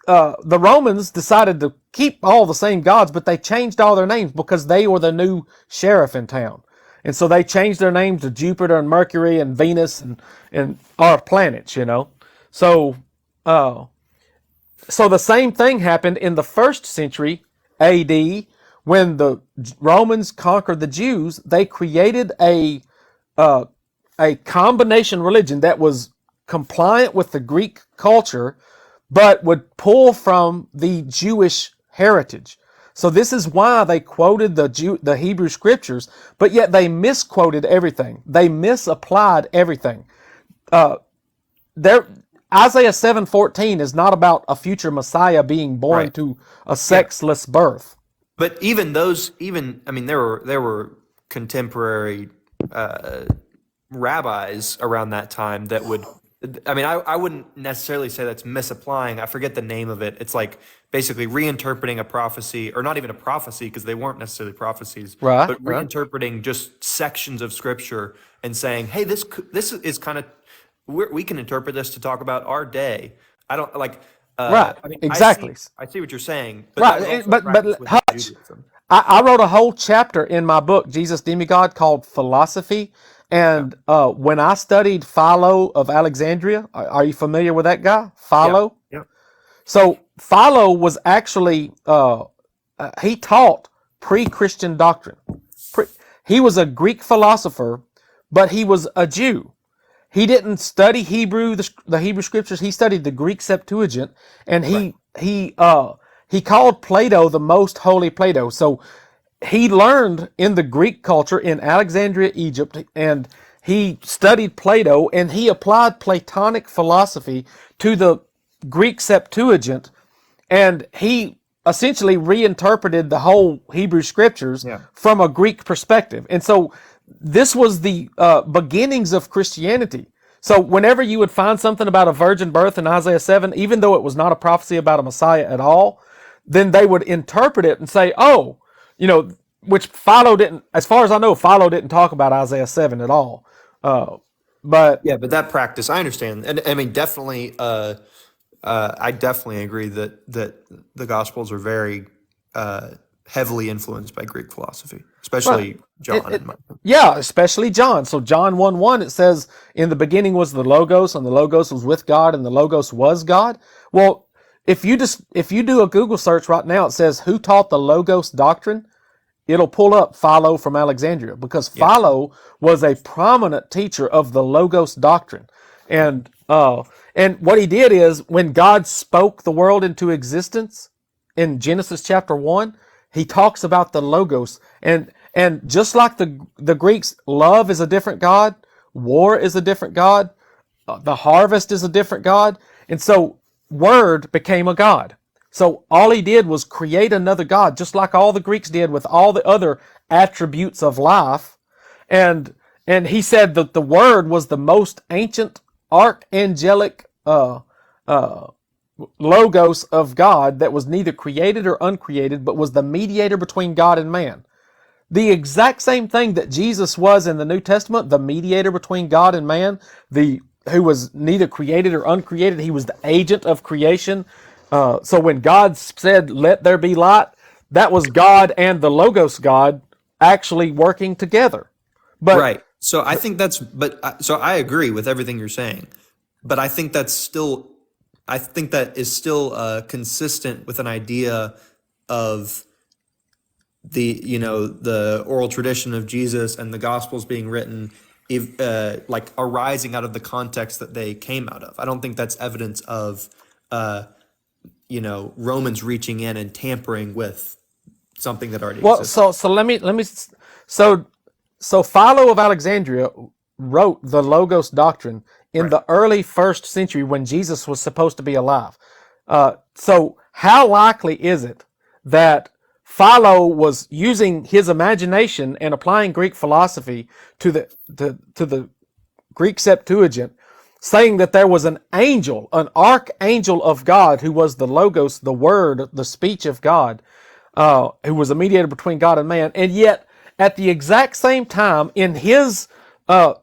the Romans decided to keep all the same gods, but they changed all their names because they were the new sheriff in town. And so they changed their names to Jupiter and Mercury and Venus and our planets, you know. So, so the same thing happened in the 1st century AD when the Romans conquered the Jews. They created a combination religion that was compliant with the Greek culture, but would pull from the Jewish heritage. So this is why they quoted the Hebrew scriptures, but yet they misquoted everything. They misapplied everything. Isaiah 7:14 is not about a future Messiah being born Right. to a sexless birth. But even I mean, there were contemporary rabbis around that time that would. I mean, I wouldn't necessarily say that's misapplying. I forget the name of it. It's like basically reinterpreting a prophecy, or not even a prophecy because they weren't necessarily prophecies, Right, but right. reinterpreting just sections of scripture and saying, "Hey, this is kind of we can interpret this to talk about our day." I don't like. Right, I mean, exactly. I see what you're saying, but Right, that was also but practiced within Hutch, Judaism. I wrote a whole chapter in my book, Jesus Demigod, called Philosophy. And when I studied Philo of Alexandria, are you familiar with that guy? Philo? Yeah. So Philo was actually, he taught pre-Christian doctrine. He was a Greek philosopher, but he was a Jew. He didn't study Hebrew, the Hebrew scriptures. He studied the Greek Septuagint, and he called Plato the most holy Plato. So he learned in the Greek culture in Alexandria, Egypt, and he studied Plato, and he applied Platonic philosophy to the Greek Septuagint, and he essentially reinterpreted the whole Hebrew scriptures from a Greek perspective. And so this was the beginnings of Christianity. So whenever you would find something about a virgin birth in Isaiah 7, even though it was not a prophecy about a Messiah at all, then they would interpret it and say, oh, you know, which Philo didn't, as far as I know, Philo didn't talk about Isaiah 7 at all. But Yeah, but that practice, I understand, and I mean, definitely, I definitely agree that the Gospels are very heavily influenced by Greek philosophy, especially John. in my opinion. yeah, especially John. So John 1:1, it says, in the beginning was the Logos, and the Logos was with God, and the Logos was God. Well, if you do a Google search right now, it says, who taught the Logos doctrine? It'll pull up Philo from Alexandria, because Philo was a prominent teacher of the Logos doctrine. And what he did is, when God spoke the world into existence in Genesis chapter 1, he talks about the Logos. And just like the Greeks, love is a different God, war is a different God, the harvest is a different God. And so Word became a God. So all he did was create another God, just like all the Greeks did with all the other attributes of life. And he said that the Word was the most ancient archangelic logos of God that was neither created or uncreated, but was the mediator between God and man. The exact same thing that Jesus was in the New Testament, the mediator between God and man, who was neither created or uncreated. He was the agent of creation. So when God said, let there be light, that was God and the Logos God actually working together. But Right. So I think so I agree with everything you're saying, but I think that is still consistent with an idea of the oral tradition of Jesus and the Gospels being written, like arising out of the context that they came out of. I don't think that's evidence of, Romans reaching in and tampering with something that already exists. So Philo of Alexandria wrote the Logos doctrine in the early 1st century when Jesus was supposed to be alive. So how likely is it that Philo was using his imagination and applying Greek philosophy to the Greek Septuagint, saying that there was an angel, an archangel of God who was the Logos, the Word, the speech of God, who was a mediator between God and man, and yet at the exact same time in his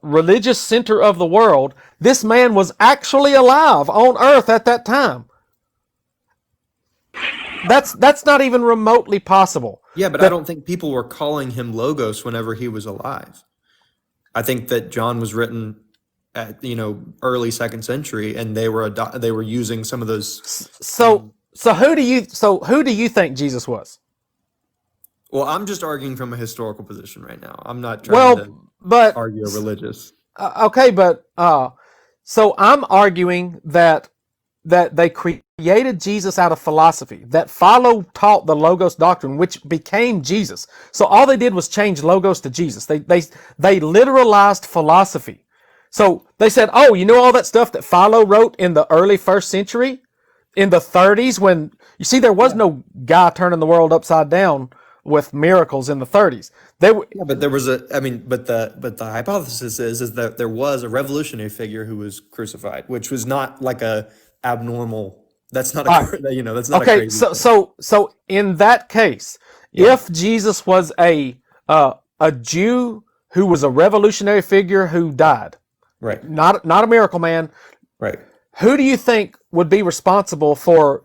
religious center of the world, this man was actually alive on earth at that time. That's not even remotely possible. Yeah, but I don't think people were calling him Logos whenever he was alive. I think that John was written at early second century, and they were using some of those. So who do you think Jesus was? Well, I'm just arguing from a historical position right now. I'm not trying to argue a religious. Okay, but so I'm arguing that they created Jesus out of philosophy, that Philo taught the Logos doctrine, which became Jesus. So all they did was change Logos to Jesus. They literalized philosophy. So they said, oh, you know all that stuff that Philo wrote in the early first century, in the 30s, when you see there was no guy turning the world upside down with miracles in the 30s. But there was but the hypothesis is that there was a revolutionary figure who was crucified, which was not like a abnormal. That's not that's not okay. A crazy thing. So in that case, if Jesus was a Jew who was a revolutionary figure who died, right, not a miracle man, right, who do you think would be responsible for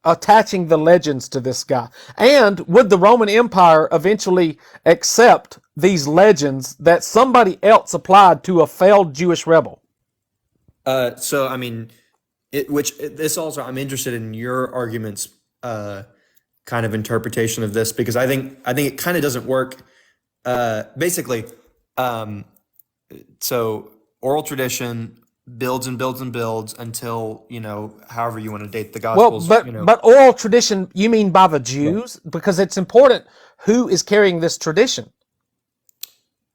attaching the legends to this guy? And would the Roman Empire eventually accept these legends that somebody else applied to a failed Jewish rebel? So I mean, this also, I'm interested in your arguments, kind of interpretation of this, because I think it kind of doesn't work. Basically, so oral tradition builds and builds and builds until however you want to date the Gospels. Well, but oral tradition, you mean by the Jews? Because it's important who is carrying this tradition.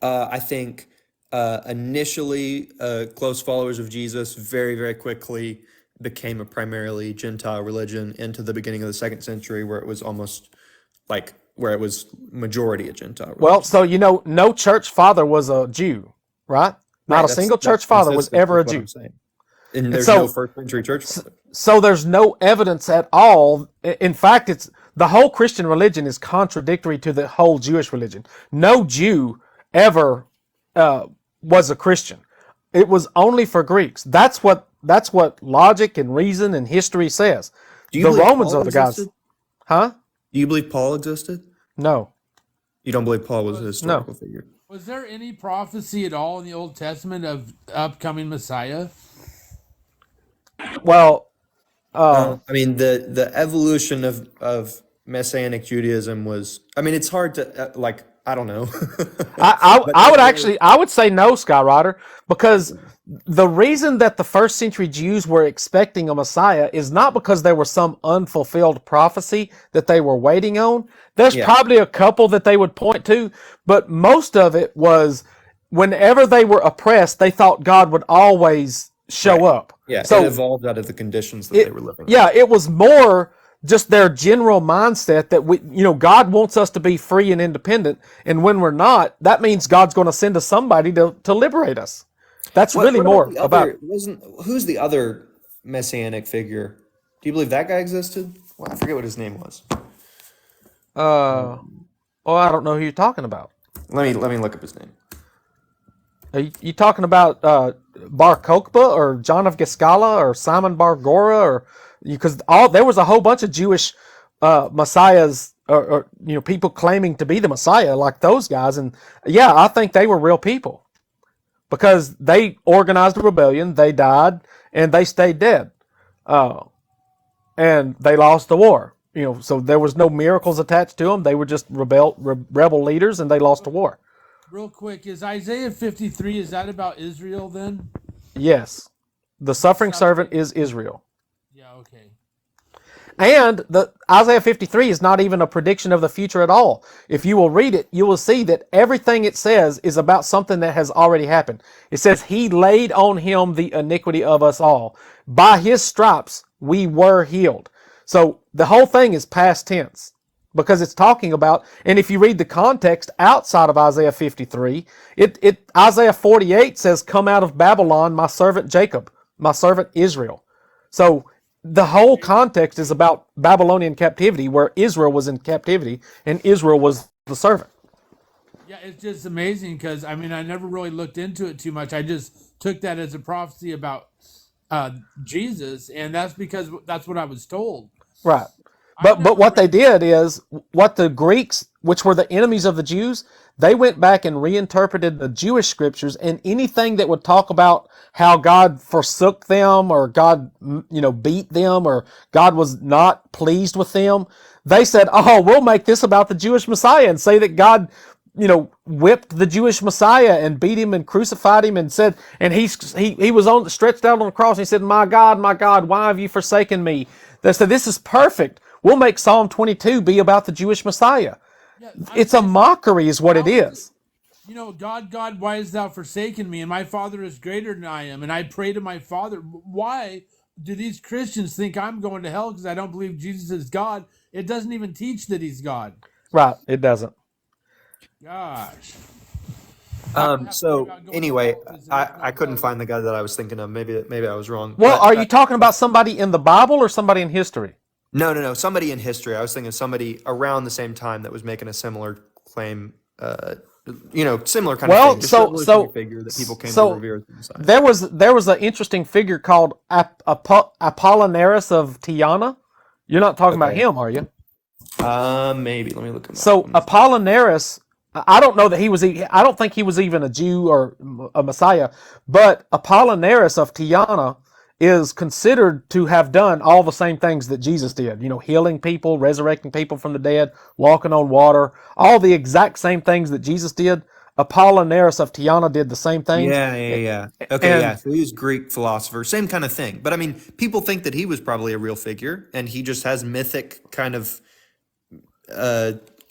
I think initially close followers of Jesus very, very quickly became a primarily Gentile religion into the beginning of the second century, where it was almost like where it was majority a Gentile religion. Well, so no church father was a Jew, right? Not a single church father was ever a Jew. And there's no first century church father. So there's no evidence at all. In fact, it's the whole Christian religion is contradictory to the whole Jewish religion. No Jew ever was a Christian. It was only for Greeks. That's what logic and reason and history says. The Romans are the guys. Huh? Do you believe Paul existed? No. You don't believe Paul was a historical figure? Was there any prophecy at all in the Old Testament of upcoming Messiah? Well, I mean, the evolution of Messianic Judaism was. I mean, it's hard to I don't know. I would say no, Skyrider, because the reason that the first century Jews were expecting a Messiah is not because there was some unfulfilled prophecy that they were waiting on. There's probably a couple that they would point to, but most of it was whenever they were oppressed, they thought God would always show up. Yeah, so it evolved out of the conditions that they were living in. Yeah, it was more just their general mindset that God wants us to be free and independent, and when we're not, that means God's going to send us somebody to liberate us. That's really more about. Who's the other messianic figure? Do you believe that guy existed? Well, I forget what his name was. I don't know who you're talking about. Let me look up his name. Are you talking about Bar Kokhba or John of Giscala or Simon Bar Gora, or because there was a whole bunch of Jewish messiahs or people claiming to be the Messiah like those guys, and I think they were real people because they organized a rebellion, they died, and they stayed dead, and they lost the war. So there was no miracles attached to them. They were just rebel leaders, and they lost the war. Real quick, is Isaiah 53, is that about Israel then? Yes. The suffering servant is Israel. Yeah, okay. And the Isaiah 53 is not even a prediction of the future at all. If you will read it, you will see that everything it says is about something that has already happened. It says, He laid on Him the iniquity of us all. By His stripes we were healed. So the whole thing is past tense, because it's talking about, and if you read the context outside of Isaiah 53, Isaiah 48 says, come out of Babylon, my servant Jacob, my servant Israel. So the whole context is about Babylonian captivity, where Israel was in captivity and Israel was the servant. Yeah, it's just amazing because I mean I never really looked into it too much. I just took that as a prophecy about Jesus, and that's because that's what I was told. Right. I But never what they read. did is what the Greeks, which were the enemies of the Jews, they went back and reinterpreted the Jewish scriptures, and anything that would talk about how God forsook them or God, beat them or God was not pleased with them, they said, "Oh, we'll make this about the Jewish Messiah and say that God, whipped the Jewish Messiah and beat him and crucified him and said, and he was stretched out on the cross and he said, my God, why have you forsaken me?" They said, "This is perfect. We'll make Psalm 22 be about the Jewish Messiah." Yeah, I'm It's a saying, mockery is what it how is it? is. God, why hast thou forsaken me? And my Father is greater than I am. And I pray to my Father. Why do these Christians think I'm going to hell because I don't believe Jesus is God? It doesn't even teach that he's God. Right. It doesn't. Gosh. I'm gonna have to think So about going to anyway, hell because I couldn't find the guy that I was thinking of. Maybe I was wrong. Well, But are you talking about somebody in the Bible or somebody in history? no. Somebody in history. I was thinking somebody around the same time that was making a similar claim. Similar kind of Well, thing. Just a so revolutionary so figure that people came to so revere as the Messiah. there was an interesting figure called Apollinaris of Tyana. You're not talking about Okay. him, are you? Maybe. Let me look him up. So Apollinaris, I don't know that he was. I don't think he was even a Jew or a Messiah. But Apollinaris of Tyana is considered to have done all the same things that Jesus did. Healing people, resurrecting people from the dead, walking on water, all the exact same things that Jesus did. Apollinaris of Tyana did the same things. Yeah. Okay, yeah. And So he was Greek philosopher, same kind of thing. But I mean, people think that he was probably a real figure, and he just has mythic kind of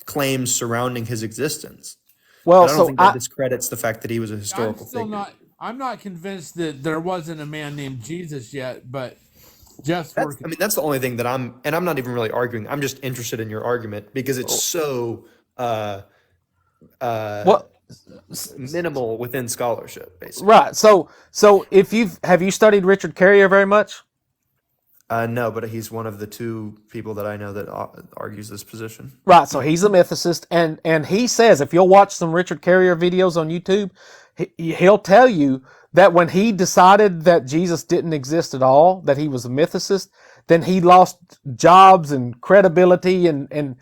claims surrounding his existence. well, But I don't so think that discredits the fact that he was a historical figure. I'm not convinced that there wasn't a man named Jesus yet, but Jeff's That's, working. I mean, that's the only thing that I'm not even really arguing. I'm just interested in your argument because it's so what? minimal within scholarship, basically. Right. So if have you studied Richard Carrier very much? No, but he's one of the two people that I know that argues this position. Right, so he's a mythicist, and he says if you'll watch some Richard Carrier videos on YouTube, he'll tell you that when he decided that Jesus didn't exist at all, that he was a mythicist, then he lost jobs and credibility, and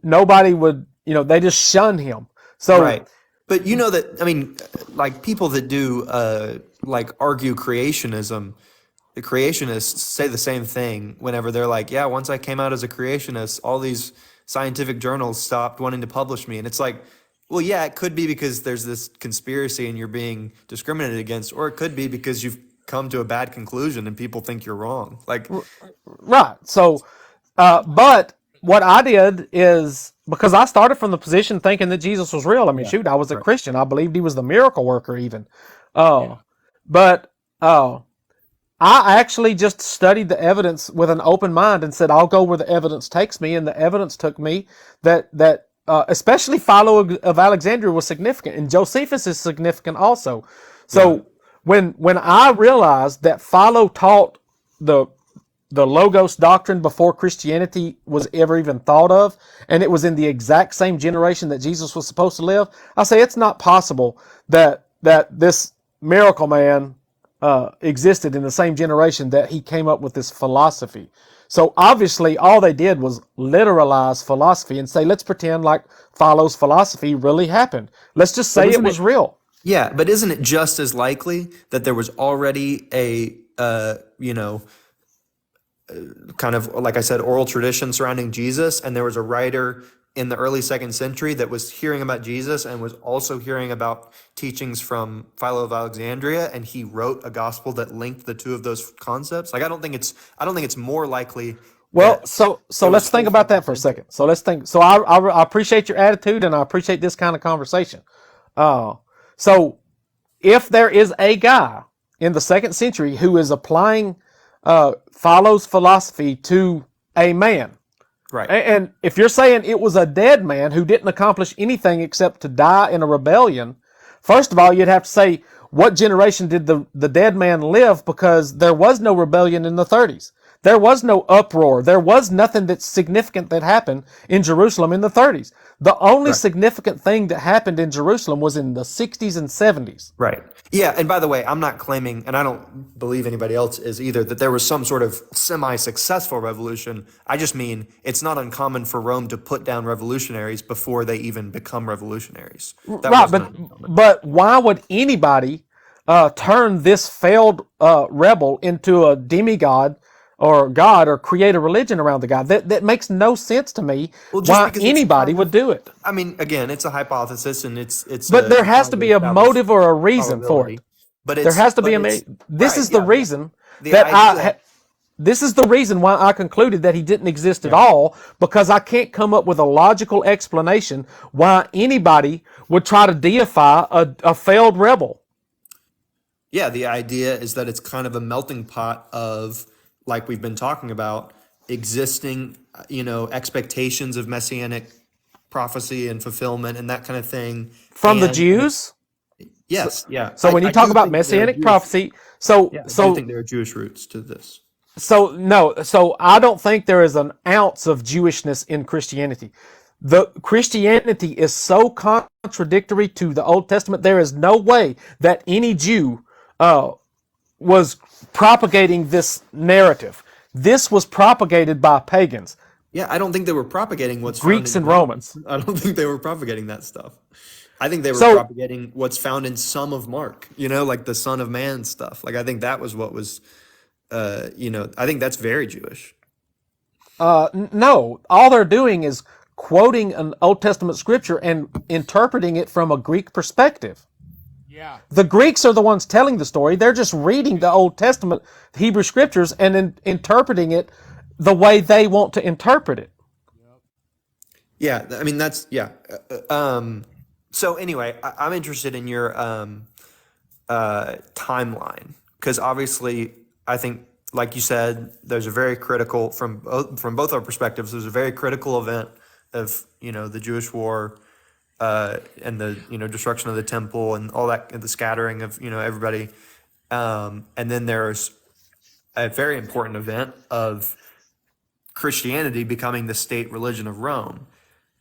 nobody would, they just shun him. So Right. But you know that, I mean, like people that do argue creationism, the creationists say the same thing whenever they're like, yeah, once I came out as a creationist, all these scientific journals stopped wanting to publish me. And it's like, well, yeah, it could be because there's this conspiracy and you're being discriminated against, or it could be because you've come to a bad conclusion and people think you're wrong. Like, right. So, but what I did is because I started from the position thinking that Jesus was real. I mean, shoot, I was a Christian. I believed he was the miracle worker, even. But I actually just studied the evidence with an open mind and said, I'll go where the evidence takes me. And the evidence took me that especially Philo of Alexandria was significant, and Josephus is significant also. So when I realized that Philo taught the Logos doctrine before Christianity was ever even thought of, and it was in the exact same generation that Jesus was supposed to live, I say it's not possible that this miracle man existed in the same generation that he came up with this philosophy. So obviously all they did was literalize philosophy and say, let's pretend like Philo's philosophy really happened. Let's just say it was real. yeah, but isn't it just as likely that there was already a, kind of, like I said, oral tradition surrounding Jesus, and there was a writer in the early 2nd century that was hearing about Jesus and was also hearing about teachings from Philo of Alexandria, and he wrote a gospel that linked the two of those concepts? Like, I don't think it's more likely. Well, so let's think about that for a second. So let's think. So I appreciate your attitude, and I appreciate this kind of conversation. So if there is a guy in the 2nd century who is applying Philo's philosophy to a man, Right. and if you're saying it was a dead man who didn't accomplish anything except to die in a rebellion, first of all, you'd have to say, what generation did the dead man live? Because there was no rebellion in the 30s. There was no uproar. There was nothing that's significant that happened in Jerusalem in the 30s. The only significant thing that happened in Jerusalem was in the 60s and 70s. Right. Yeah. And by the way, I'm not claiming, and I don't believe anybody else is either, that there was some sort of semi-successful revolution. I just mean it's not uncommon for Rome to put down revolutionaries before they even become revolutionaries. That Right, was not uncommon. but why would anybody turn this failed rebel into a demigod or God or create a religion around the God? That makes no sense to me. Well, just Why because it's anybody kind would do it? I mean, again, it's a hypothesis, and it's But there has to trying be a establish motive or a reason for probability. it. But There has to be this right, is the yeah, reason the that idea. this is the reason why I concluded that he didn't exist at all, because I can't come up with a logical explanation why anybody would try to deify a failed rebel. Yeah, the idea is that it's kind of a melting pot of, like we've been talking about, existing, expectations of messianic prophecy and fulfillment and that kind of thing. From the And Jews? yes, yeah. So when you I talk do about think there are messianic Jewish- prophecy, I do think there are Jewish roots to this. so I don't think there is an ounce of Jewishness in Christianity. The Christianity is so contradictory to the Old Testament. There is no way that any Jew was propagating this narrative. This was propagated by pagans, Yeah, I don't think they were propagating what's Greeks found and in Romans. I don't think they were propagating that stuff. I think they were So- propagating what's found in some of Mark, like the Son of Man stuff. Like I think that was what was, I think that's very Jewish. No, all they're doing is quoting an Old Testament scripture and interpreting it from a Greek perspective. Yeah. The Greeks are the ones telling the story. They're just reading the Old Testament Hebrew scriptures and then interpreting it the way they want to interpret it. Yeah, I mean that's yeah. So anyway, I'm interested in your timeline because obviously I think, like you said, there's a very critical from both our perspectives. There's a very critical event of the Jewish war and the destruction of the temple and all that, and the scattering of everybody, and then there's a very important event of Christianity becoming the state religion of Rome.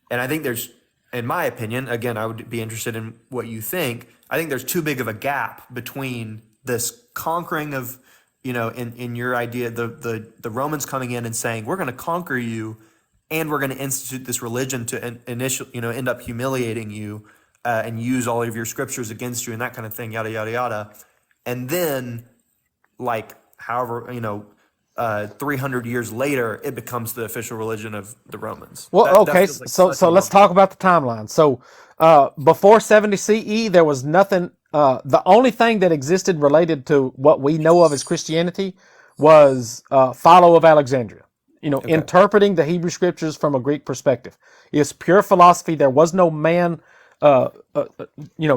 And I think there's, in my opinion, again, I would be interested in what you think. I think there's too big of a gap between this conquering of, in your idea, the Romans coming in and saying, we're going to conquer you and we're going to institute this religion to end up humiliating you and use all of your scriptures against you and that kind of thing, yada, yada, yada. And then, like, however, 300 years later, it becomes the official religion of the Romans. Well, That okay, feels like so such a let's long- talk about the timeline. So before 70 CE, there was nothing. The only thing that existed related to what we know of as Christianity was Philo of Alexandria. Interpreting the Hebrew scriptures from a Greek perspective. It's pure philosophy. There was no man.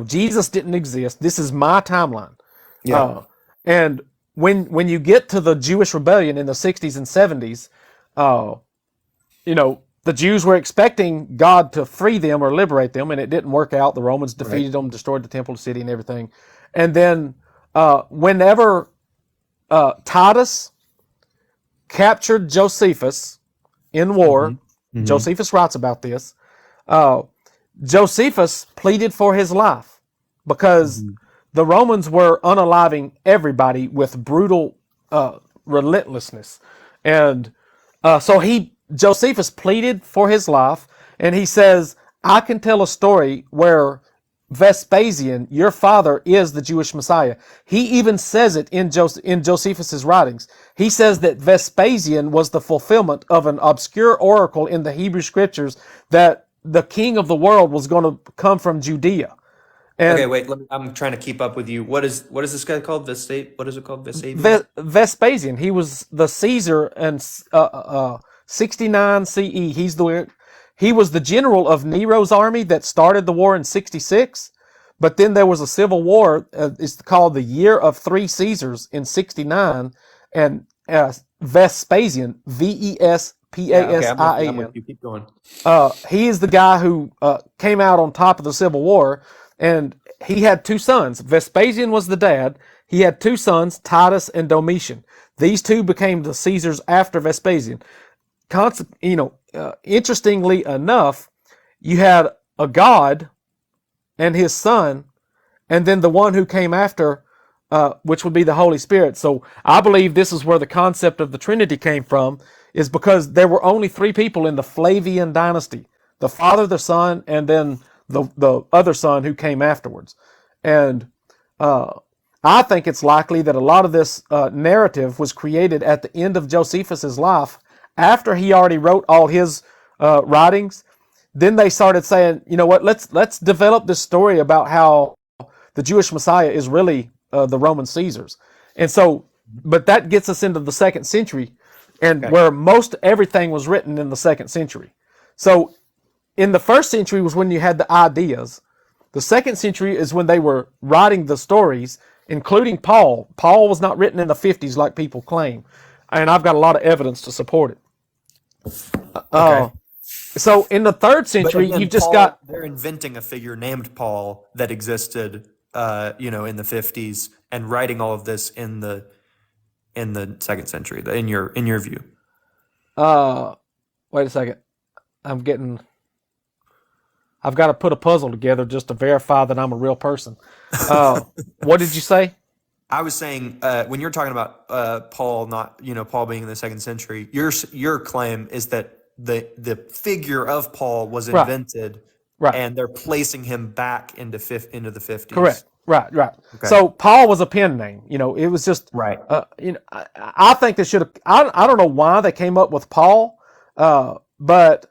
Jesus didn't exist. This is my timeline. Yeah. And when you get to the Jewish rebellion in the 60s and 70s, the Jews were expecting God to free them or liberate them, and it didn't work out. The Romans defeated them, destroyed the temple city and everything. And then whenever Titus captured Josephus in war, Josephus writes about this, Josephus pleaded for his life because the Romans were unaliving everybody with brutal relentlessness. And so Josephus pleaded for his life, and he says, I can tell a story where Vespasian, your father, is the Jewish Messiah. He even says it in Josephus's writings. He says that Vespasian was the fulfillment of an obscure oracle in the Hebrew scriptures that the king of the world was going to come from Judea. And Okay, wait. I'm trying to keep up with you. What is this guy called? What is it called? Vespasian? Vespasian, he was the Caesar in 69 CE. He was the general of Nero's army that started the war in 66. But then there was a civil war. It's called the Year of Three Caesars in 69. And Vespasian, I'm with Vespasian, you. Keep going. he is the guy who came out on top of the Civil War. And he had two sons. Vespasian was the dad. He had two sons, Titus and Domitian. These two became the Caesars after Vespasian. Interestingly enough, you had a God and his son, and then the one who came after, which would be the Holy Spirit. So I believe this is where the concept of the Trinity came from, is because there were only three people in the Flavian dynasty: the Father, the Son, and then the other son who came afterwards. And I think it's likely that a lot of this narrative was created at the end of Josephus's life, after he already wrote all his writings. Then they started saying, you know what, let's develop this story about how the Jewish Messiah is really the Roman Caesars. And so, but that gets us into the 2nd century, and where most everything was written in the 2nd century. So in the 1st century was when you had the ideas. The 2nd century is when they were writing the stories, including Paul. Paul was not written in the 50s like people claim. And I've got a lot of evidence to support it. So in the 3rd century, again, you've just Paul, they're inventing a figure named Paul that existed, in the 50s, and writing all of this in the 2nd century. In your view, wait a second. I've got to put a puzzle together just to verify that I'm a real person. What did you say? I was saying when you're talking about Paul, Paul being in the 2nd century, your claim is that the figure of Paul was invented, right, and they're placing him back into the 50s. Correct. Right. Okay. So Paul was a pen name. It was just right. I think they should have. I don't know why they came up with Paul, but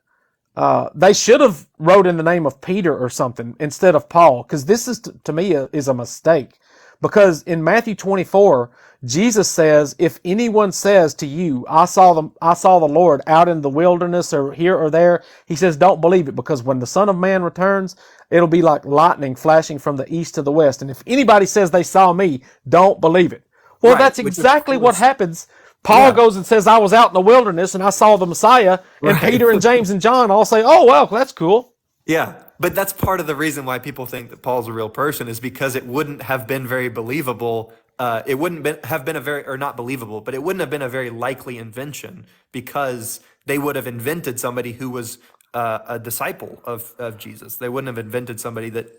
they should have wrote in the name of Peter or something instead of Paul, because this is to me is a mistake. Because in Matthew 24, Jesus says, "If anyone says to you, I saw the Lord out in the wilderness or here or there," he says, "don't believe it, because when the Son of Man returns, it'll be like lightning flashing from the east to the west. And if anybody says they saw me, don't believe it." Well, that's exactly what happens. Paul goes and says, "I was out in the wilderness and I saw the Messiah," and Peter and James and John all say, "Oh, well, that's cool." Yeah, but that's part of the reason why people think that Paul's a real person, is because it wouldn't have been very believable. It wouldn't have been not believable, but it wouldn't have been a very likely invention, because they would have invented somebody who was a disciple of Jesus. They wouldn't have invented somebody that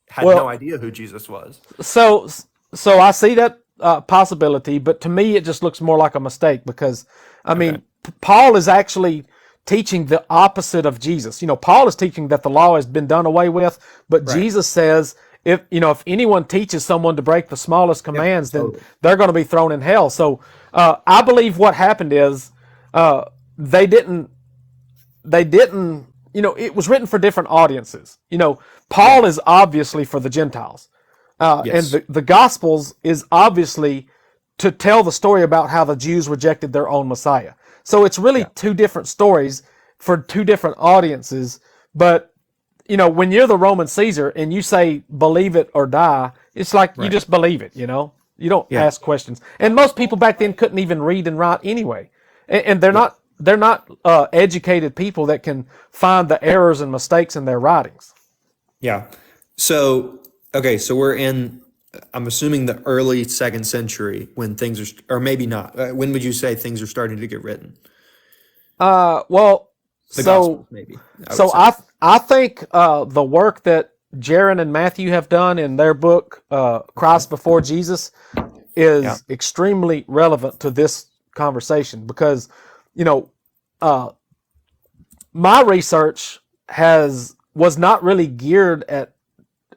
had no idea who Jesus was. So I see that possibility, but to me it just looks more like a mistake, because Paul is actually teaching the opposite of Jesus. Paul is teaching that the law has been done away with, but Jesus says, if anyone teaches someone to break the smallest commands, then they're going to be thrown in hell. So I believe what happened is they didn't. It was written for different audiences. Paul is obviously for the Gentiles, and the Gospels is obviously to tell the story about how the Jews rejected their own Messiah. So it's really two different stories for two different audiences. But, when you're the Roman Caesar and you say, believe it or die, it's like you just believe it, You don't ask questions. And most people back then couldn't even read and write anyway. And they're not educated people that can find the errors and mistakes in their writings. Yeah. So we're in, I'm assuming, the early 2nd century, when things are, or maybe not. When would you say things are starting to get written? Gospels, maybe. I think the work that Jaron and Matthew have done in their book, Christ Before Jesus, is extremely relevant to this conversation, because, my research was not really geared at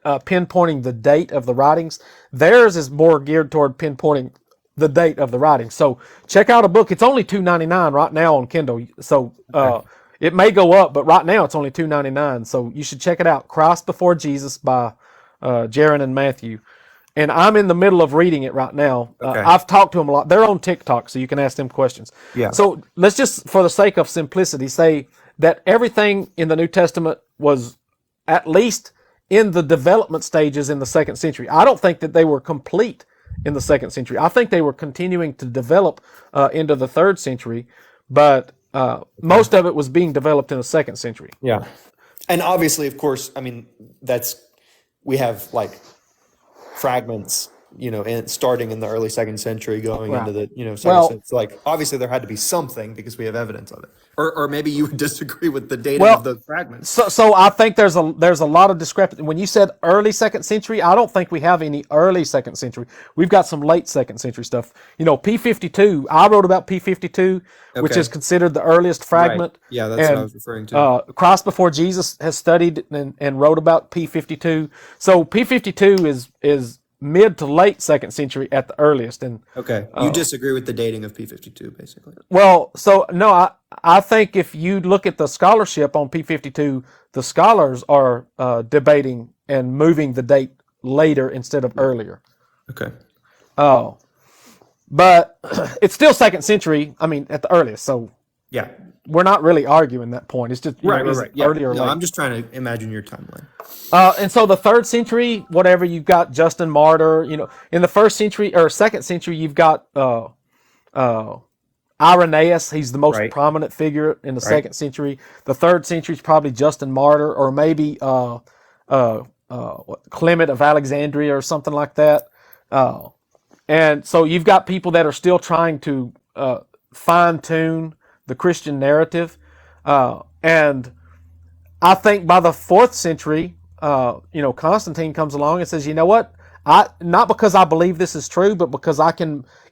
pinpointing the date of the writings. Theirs is more geared toward pinpointing the date of the writings. So check out a book. It's only $2.99 right now on Kindle. So it may go up, but right now it's only $2.99. So you should check it out. Christ Before Jesus by Jaron and Matthew. And I'm in the middle of reading it right now. I've talked to them a lot. They're on TikTok, so you can ask them questions. Yeah. So let's just, for the sake of simplicity, say that everything in the New Testament was at least in the development stages in the 2nd century. I don't think that they were complete in the 2nd century. I think they were continuing to develop into the 3rd century, but most of it was being developed in the 2nd century. Yeah. And obviously, of course, we have like fragments, and starting in the early second century, going into the second Well, century. Like obviously there had to be something because we have evidence of it. Or maybe you would disagree with the dating of those fragments. So I think there's a lot of discrepancy. When you said early second century, I don't think we have any early second century. We've got some late second century stuff. P52. I wrote about P52, which is considered the earliest fragment. Right. Yeah, that's what I was referring to. Christ before Jesus has studied and wrote about P52. So P52 is mid to late second century at the earliest. And Okay, you disagree with the dating of P52, basically. well, so no, I think if you look at the scholarship on P52, the scholars are debating and moving the date later instead of earlier. Okay. Oh, but it's still second century. I mean, at the earliest. So Yeah. we're not really arguing that point. It's just is it Yeah. early or No, late. I'm just trying to imagine your timeline. And so the third century, whatever, you've got Justin Martyr. In the first century or second century, you've got Irenaeus. He's the most Right. prominent figure in the second century. The third century is probably Justin Martyr, or maybe Clement of Alexandria or something like that. And so you've got people that are still trying to fine tune the Christian narrative, and I think by the fourth century, Constantine comes along and says, you know what? Not because I believe this is true, but because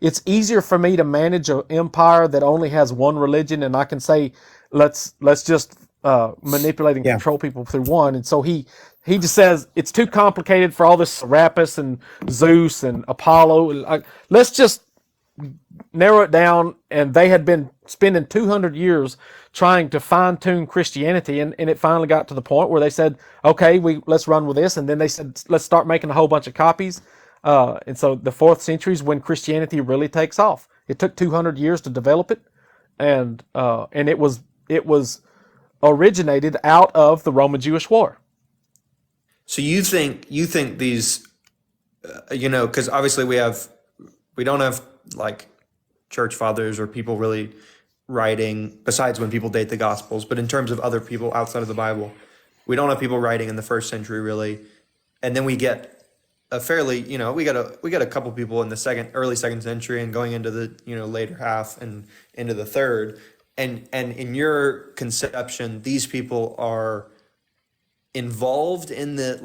it's easier for me to manage an empire that only has one religion, and I can say, let's just manipulate and control people through one. And so he just says it's too complicated for all this Serapis and Zeus and Apollo. Let's just narrow it down. And they had been spending 200 years trying to fine-tune Christianity, and it finally got to the point where they said, okay, let's run with this. And then they said, let's start making a whole bunch of copies. And so the fourth century is when Christianity really takes off. It took 200 years to develop it, and it was originated out of the Roman-Jewish War. So you think these, because obviously we don't have like church fathers or people really writing, besides when people date the Gospels, but in terms of other people outside of the Bible, we don't have people writing in the first century really, and then we get a fairly, we got a couple people in the early second century and going into the later half and into the third, and in your conception, these people are involved in the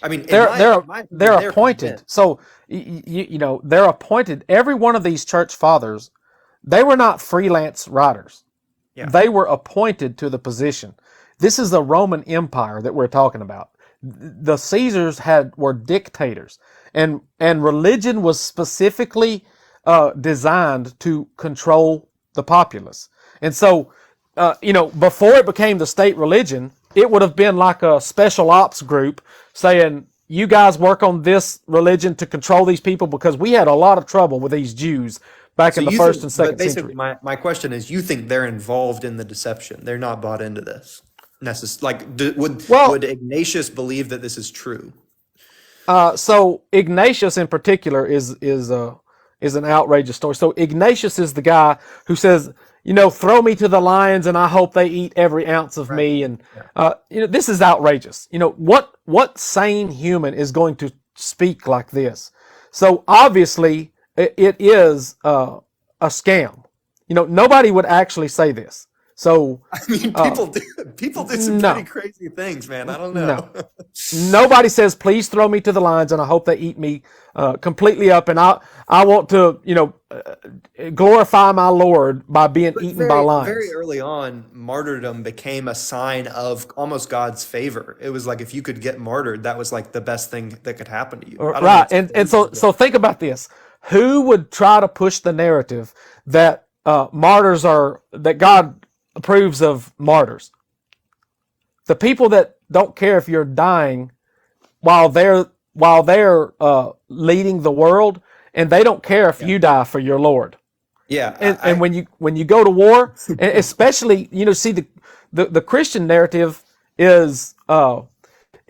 they're appointed. So they're appointed. Every one of these church fathers, they were not freelance writers. Yeah. They were appointed to the position. This is the Roman Empire that we're talking about. The Caesars were dictators, and religion was specifically designed to control the populace. And so, before it became the state religion, it would have been like a special ops group saying, you guys work on this religion to control these people, because we had a lot of trouble with these Jews back in the first and second century. My question is, you think they're involved in the deception? They're not bought into this. Would Ignatius believe that this is true? So Ignatius in particular is an outrageous story. So Ignatius is the guy who says, throw me to the lions and I hope they eat every ounce of me. And, this is outrageous. What sane human is going to speak like this? So obviously it is a scam. Nobody would actually say this. So I mean, people do some pretty crazy things, man. I don't know. No. Nobody says, please throw me to the lions and I hope they eat me completely up. And I want to, glorify my Lord by being eaten by lions. Very early on, martyrdom became a sign of almost God's favor. It was like if you could get martyred, that was like the best thing that could happen to you. Right. And so think about this. Who would try to push the narrative that that God approves of martyrs? The people that don't care if you're dying while they're leading the world, and they don't care if you die for your Lord. Yeah. And when you go to war, and especially see the Christian narrative is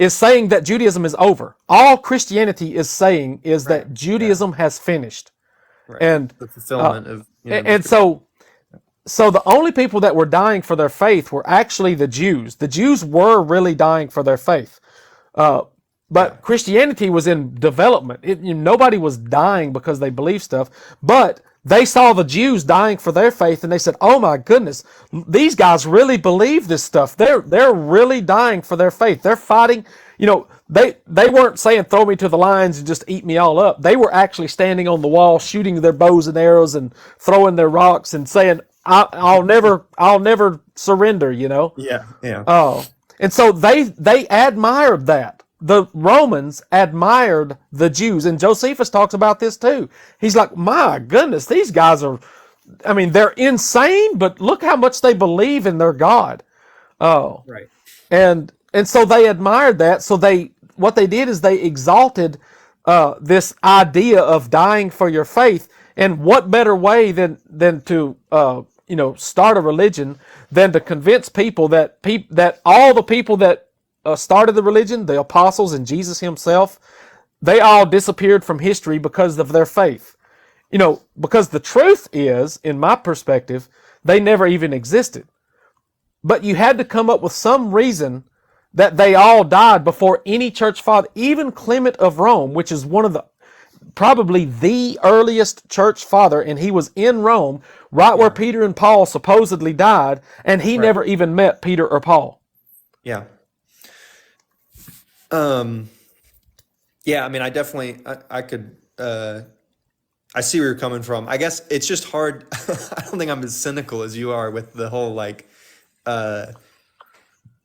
saying that Judaism is over. All Christianity is saying is that Judaism has finished. Right. And the fulfillment of and so the only people that were dying for their faith were actually the Jews. The Jews were really dying for their faith. But Christianity was in development. Nobody was dying because they believed stuff, but they saw the Jews dying for their faith, and they said, "Oh my goodness, these guys really believe this stuff. They're really dying for their faith. They're fighting." They weren't saying, "Throw me to the lions and just eat me all up." They were actually standing on the wall, shooting their bows and arrows and throwing their rocks and saying, "I'll never surrender." Yeah. Yeah. Oh, and so they admired that. The Romans admired the Jews, and Josephus talks about this too. He's like, "My goodness, these guys they're insane, but look how much they believe in their God." Oh, Right. and so they admired that. So what they did is they exalted this idea of dying for your faith. And what better way than to start a religion than to convince people that all the people that started the religion, the apostles and Jesus himself, they all disappeared from history because of their faith. Because the truth is, in my perspective, they never even existed. But you had to come up with some reason that they all died before any church father, even Clement of Rome, which is probably the earliest church father, and he was in Rome, right where Peter and Paul supposedly died, and he never even met Peter or Paul. Yeah. Yeah, I definitely, I could, I see where you're coming from. I guess it's just hard. I don't think I'm as cynical as you are with the whole,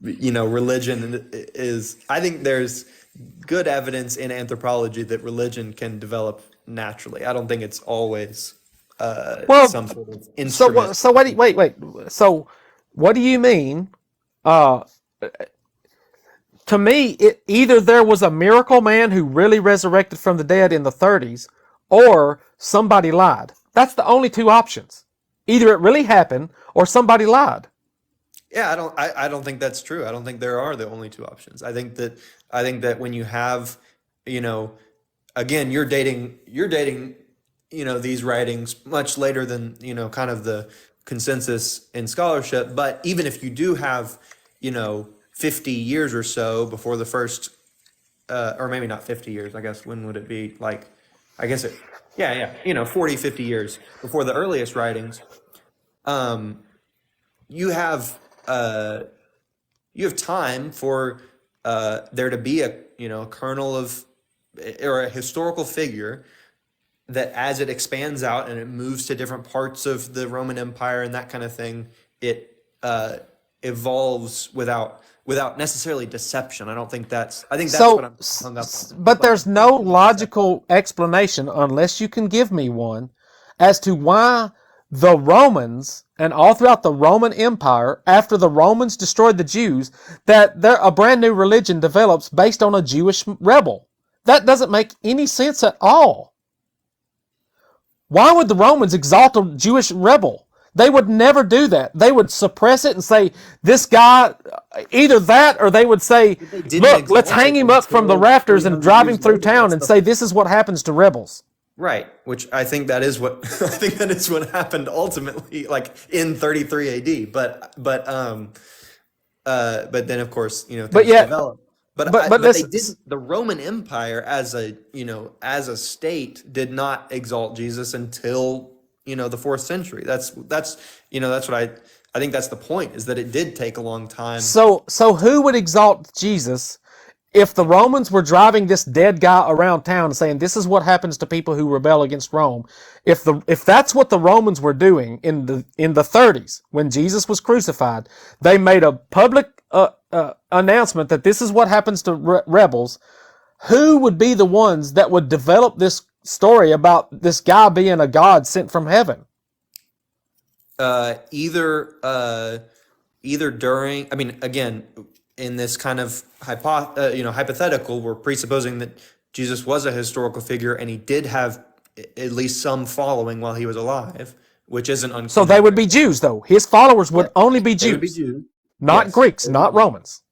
religion is, I think there's good evidence in anthropology that religion can develop naturally. I don't think it's always, some sort of instrument. So wait. So what do you mean? To me, either there was a miracle man who really resurrected from the dead in the 30s, or somebody lied. That's the only two options. Either it really happened, or somebody lied. Yeah, I don't think that's true. I don't think there are the only two options. I think that when you have, again, you're dating, these writings much later than, kind of the consensus in scholarship. But even if you do have, 50 years or so before the first, or maybe not 50 years, I guess, when would it be? 40, 50 years before the earliest writings, you have time for there to be a kernel of, or a historical figure that, as it expands out and it moves to different parts of the Roman Empire and that kind of thing, it evolves without necessarily deception. I think that's what I'm hung up on. But there's no logical explanation, unless you can give me one, as to why the Romans and all throughout the Roman Empire, after the Romans destroyed the Jews, that a brand new religion develops based on a Jewish rebel. That doesn't make any sense at all. Why would the Romans exalt a Jewish rebel? They would never do that. They would suppress it and say, this guy, either that, or they would say, look, let's hang him up from the rafters and drive him through town and say, this is what happens to rebels. Right, which I think that is what happened ultimately, in 33 AD. But then of course things developed. But they didn't. The Roman Empire as a state did not exalt Jesus until the 4th century. That's what I think that's the point, is that it did take a long time. So who would exalt Jesus if the Romans were driving this dead guy around town and saying, this is what happens to people who rebel against Rome? If that's what the Romans were doing in the 30s when Jesus was crucified, they made a public announcement that this is what happens to rebels. Who would be the ones that would develop this story about this guy being a god sent from heaven? Either during, again, in this kind of hypothetical, we're presupposing that Jesus was a historical figure and he did have at least some following while he was alive, which isn't uncommon. So they would be Jews, though. His followers would only be Jews. They would be Jews. Not Greeks, not Romans.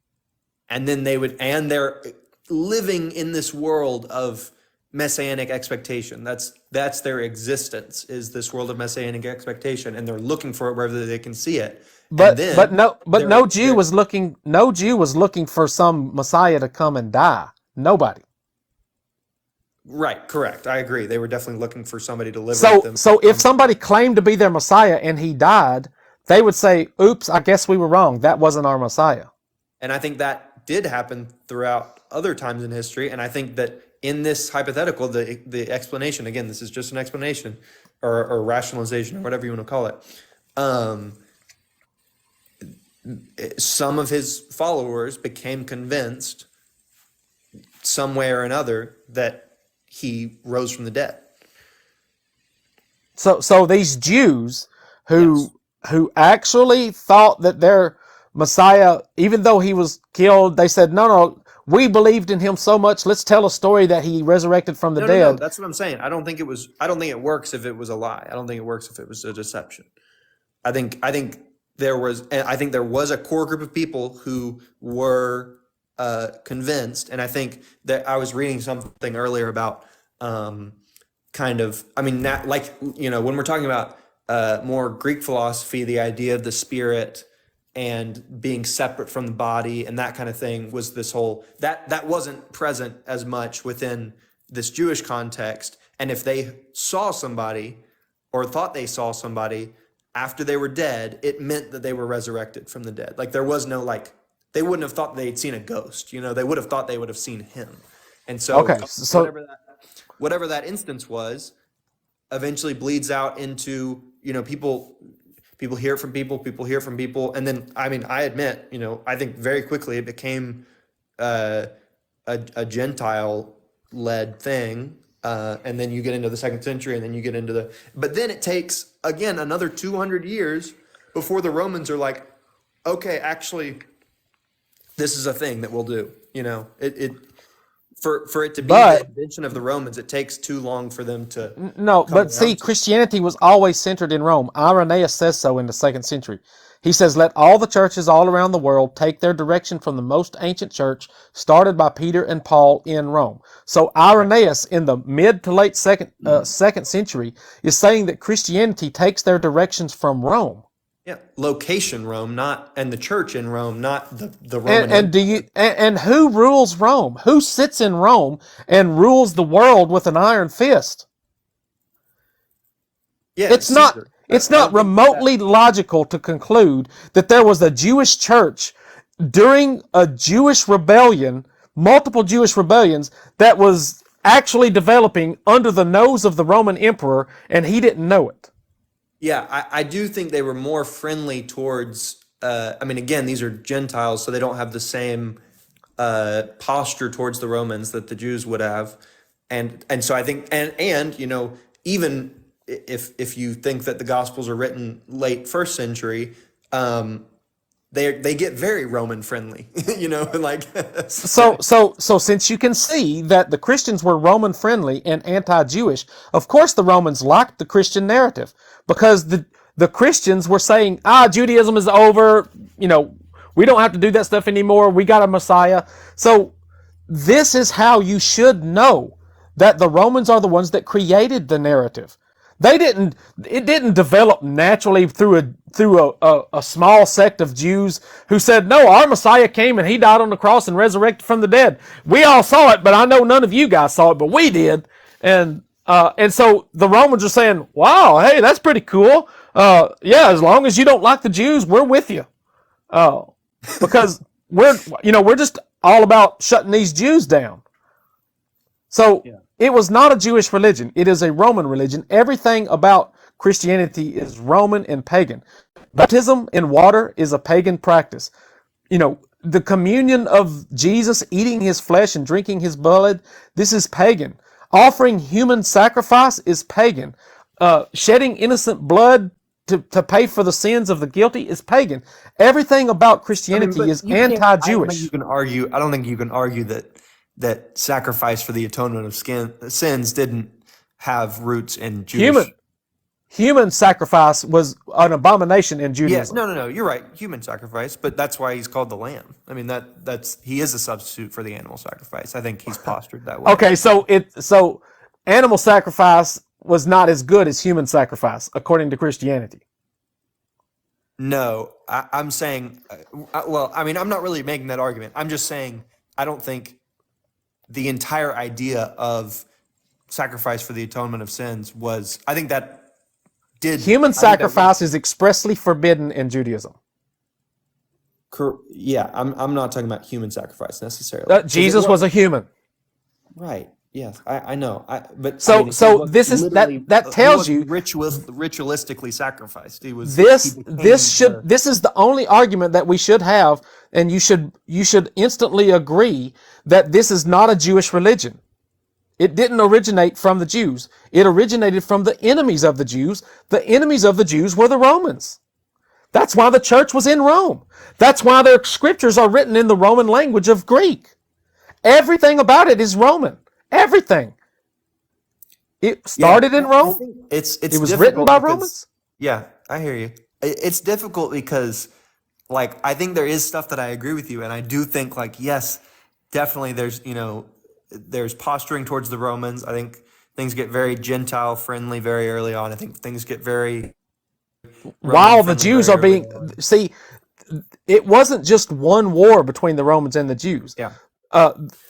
And then they're living in this world of messianic expectation. That's their existence, is this world of messianic expectation, and they're looking for it wherever they can see it. No Jew was looking for some Messiah to come and die. Nobody. Right, correct. I agree. They were definitely looking for somebody to liberate them. So if somebody claimed to be their Messiah and he died, they would say, oops, I guess we were wrong. That wasn't our Messiah. And I think that did happen throughout other times in history. And I think that in this hypothetical, the explanation, again, this is just an explanation or rationalization or whatever you want to call it. Some of his followers became convinced some way or another that he rose from the dead. So these Jews who actually thought that their Messiah, even though he was killed, they said, no, we believed in him so much. Let's tell a story that he resurrected from the dead. No, that's what I'm saying. I don't think it works if it was a lie. I don't think it works if it was a deception. I think there was a core group of people who were convinced, and I think that I was reading something earlier about when we're talking about more Greek philosophy, the idea of the spirit and being separate from the body and that kind of thing was this whole that wasn't present as much within this Jewish context. And if they saw somebody or thought they saw somebody after they were dead, it meant that they were resurrected from the dead. Like there was no they wouldn't have thought they'd seen a ghost, they would have thought they would have seen him. And so, whatever that instance was eventually bleeds out into, people hear from people. And then, I admit, I think very quickly it became a Gentile-led thing. And then you get into the 2nd century, and then you get into but then it takes, again, another 200 years before the Romans are like, okay, actually, this is a thing that we'll do. For it to be the invention of the Romans, it takes too long for them to. No, but see, Christianity was always centered in Rome. Irenaeus says so in the 2nd century. He says, let all the churches all around the world take their direction from the most ancient church started by Peter and Paul in Rome. So Irenaeus in the mid to late second century is saying that Christianity takes their directions from Rome. Yeah, location Rome, and the church in Rome, not the Roman. And who rules Rome? Who sits in Rome and rules the world with an iron fist? Yeah, it's not remotely logical to conclude that there was a Jewish church during a Jewish rebellion, multiple Jewish rebellions, that was actually developing under the nose of the Roman emperor, and he didn't know it. Yeah, I do think they were more friendly towards, again, these are Gentiles, so they don't have the same posture towards the Romans that the Jews would have. And so I think, even if you think that the Gospels are written late 1st century, they get very Roman friendly, So since you can see that the Christians were Roman friendly and anti-Jewish, of course the Romans liked the Christian narrative, because the Christians were saying, Judaism is over, we don't have to do that stuff anymore, we got a Messiah. So this is how you should know that the Romans are the ones that created the narrative. It didn't develop naturally through a small sect of Jews who said, no, our Messiah came and he died on the cross and resurrected from the dead. We all saw it, but I know none of you guys saw it, but we did. And so the Romans are saying, wow, hey, that's pretty cool. As long as you don't like the Jews, we're with you. Because we're just all about shutting these Jews down. So it was not a Jewish religion. It is a Roman religion. Everything about Christianity is Roman and pagan. Baptism in water is a pagan practice. The communion of Jesus, eating his flesh and drinking his blood, this is pagan. Offering human sacrifice is pagan. Shedding innocent blood to pay for the sins of the guilty is pagan. Everything about Christianity is anti-Jewish. I don't think you can argue that sacrifice for the atonement of sins didn't have roots in Jewish. Human sacrifice was an abomination in Judaism. Yes, no, you're right. Human sacrifice, but that's why he's called the lamb. He is a substitute for the animal sacrifice. I think he's postured that way. Okay, so animal sacrifice was not as good as human sacrifice, according to Christianity. No, I'm saying, I'm not really making that argument. I'm just saying I don't think the entire idea of sacrifice for the atonement of sins was, I think that did Human I think that sacrifice is expressly forbidden in Judaism. yeah, I'm not talking about human sacrifice necessarily. 'Cause it Jesus was a human. right. Yes, I know. But I So mean, he so was this is literally that he tells wasn't you ritualistically sacrificed. He was this he became this is the only argument that we should have, and you should instantly agree that this is not a Jewish religion. It didn't originate from the Jews. It originated from the enemies of the Jews. The enemies of the Jews were the Romans. That's why the church was in Rome. That's why their scriptures are written in the Roman language of Greek. Everything about it is Roman. Everything. It started in I Rome. think it's It was written difficult by because Romans. yeah, I hear you. It's difficult because like I think there is stuff that I agree with you, and I do think like yes, definitely there's posturing towards the Romans. I think things get very Gentile friendly very early on. I think things get very Roman While the friendly Jews very are early being, on. see, it wasn't just one war between the Romans and the Jews. Yeah.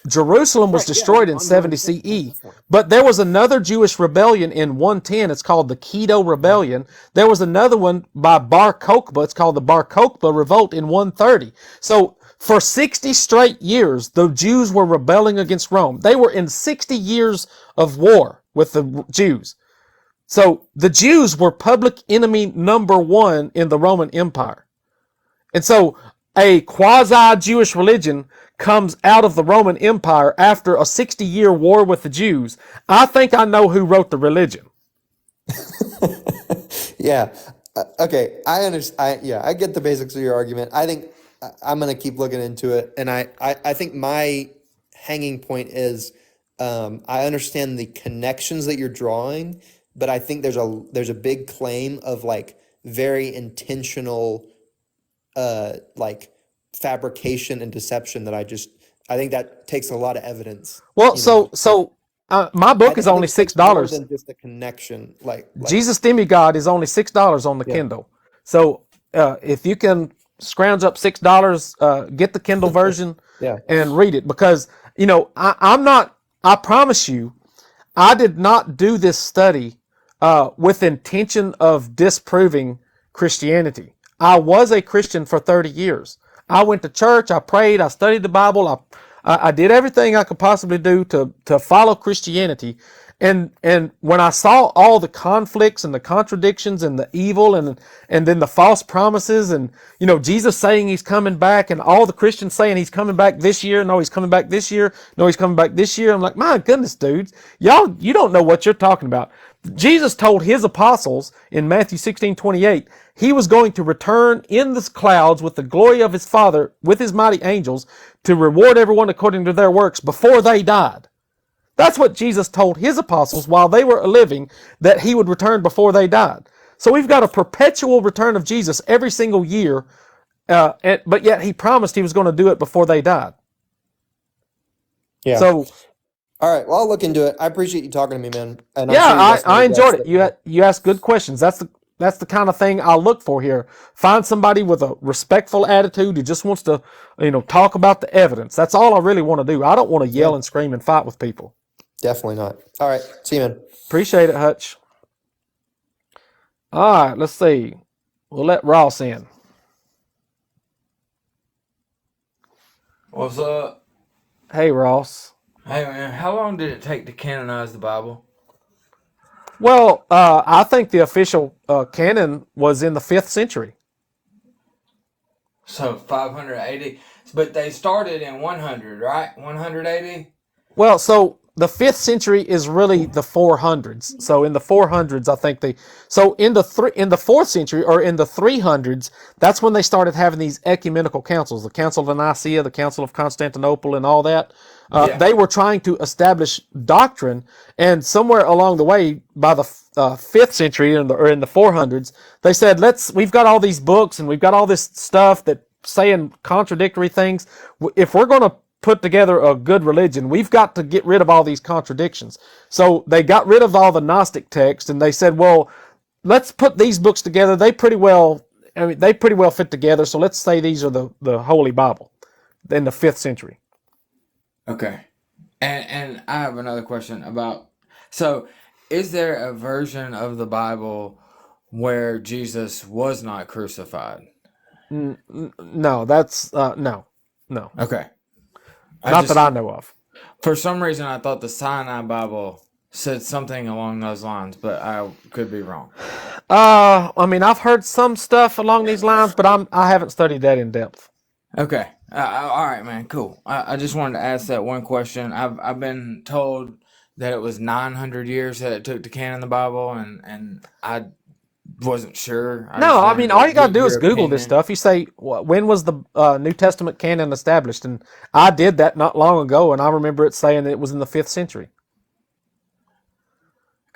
Jerusalem was Right. Yeah. destroyed in Ongoing 70 thing. CE, but there was another Jewish rebellion in 110. It's called the Keto Rebellion. There was another one by Bar Kokhba. It's called the Bar Kokhba Revolt in 130. So for 60 straight years, the Jews were rebelling against Rome. They were in 60 years of war with the Jews. So the Jews were public enemy number one in the Roman Empire. And so a quasi-Jewish religion comes out of the Roman Empire after a 60-year war with the Jews. I think I know who wrote the religion. Yeah. Okay. I understand. I get the basics of your argument. I think I'm going to keep looking into it. And I think my hanging point is I understand the connections that you're drawing, but I think there's a big claim of like very intentional like fabrication and deception that I think that takes a lot of evidence. Well, my I book is think only it takes more $6. than just a connection. Like Jesus Demigod is only $6 on the Kindle. So if you can scrounge up $6, get the Kindle version yeah. and read it, because I promise you, I did not do this study with intention of disproving Christianity. I was a Christian for 30 years. I went to church, I prayed, I studied the Bible, I did everything I could possibly do to follow Christianity. And when I saw all the conflicts and the contradictions and the evil and then the false promises and, Jesus saying he's coming back and all the Christians saying he's coming back this year. No, he's coming back this year. No, he's coming back this year. I'm like, my goodness, dudes, you don't know what you're talking about. Jesus told his apostles in Matthew 16:28, he was going to return in the clouds with the glory of his Father, with his mighty angels, to reward everyone according to their works before they died. That's what Jesus told his apostles while they were living, that he would return before they died. So we've got a perpetual return of Jesus every single year, but yet he promised he was going to do it before they died. Yeah. So, all right. Well, I'll look into it. I appreciate you talking to me, man. And I'm yeah, sure you got some I enjoyed regrets it. You asked good questions. That's the kind of thing I look for here. Find somebody with a respectful attitude who just wants to, talk about the evidence. That's all I really want to do. I don't want to yell and scream and fight with people. Definitely not. All right. See you, man. Appreciate it, Hutch. All right, let's see. We'll let Ross in. What's up? Hey, Ross. Hey, man, how long did it take to canonize the Bible? Well, I think the official canon was in the 5th century. So 580. But they started in 100, right? 180? Well, so the 5th century is really the 400s. So in the 400s, I think in the 4th century or in the 300s, that's when they started having these ecumenical councils, the Council of Nicaea, the Council of Constantinople, and all that. They were trying to establish doctrine, and somewhere along the way, by the 5th century or in the 400s, they said, we've got all these books and we've got all this stuff that saying contradictory things. If we're going to put together a good religion, we've got to get rid of all these contradictions. So they got rid of all the Gnostic texts, and they said, well, let's put these books together. They pretty well fit together. So let's say these are the Holy Bible in the 5th century. Okay. And I have another question about. So, is there a version of the Bible where Jesus was not crucified? No, that's no. Okay. Not that I know of. For some reason, I thought the Sinai Bible said something along those lines, but I could be wrong. I mean, I've heard some stuff along these lines, but I haven't studied that in depth. Okay. All right, man. Cool. I just wanted to ask that one question. I've been told that it was 900 years that it took to canon the Bible, and I wasn't sure. No, I mean, all you got to do is your Google this opinion. stuff. You say, when was the New Testament canon established? And I did that not long ago, and I remember it saying that it was in the 5th century.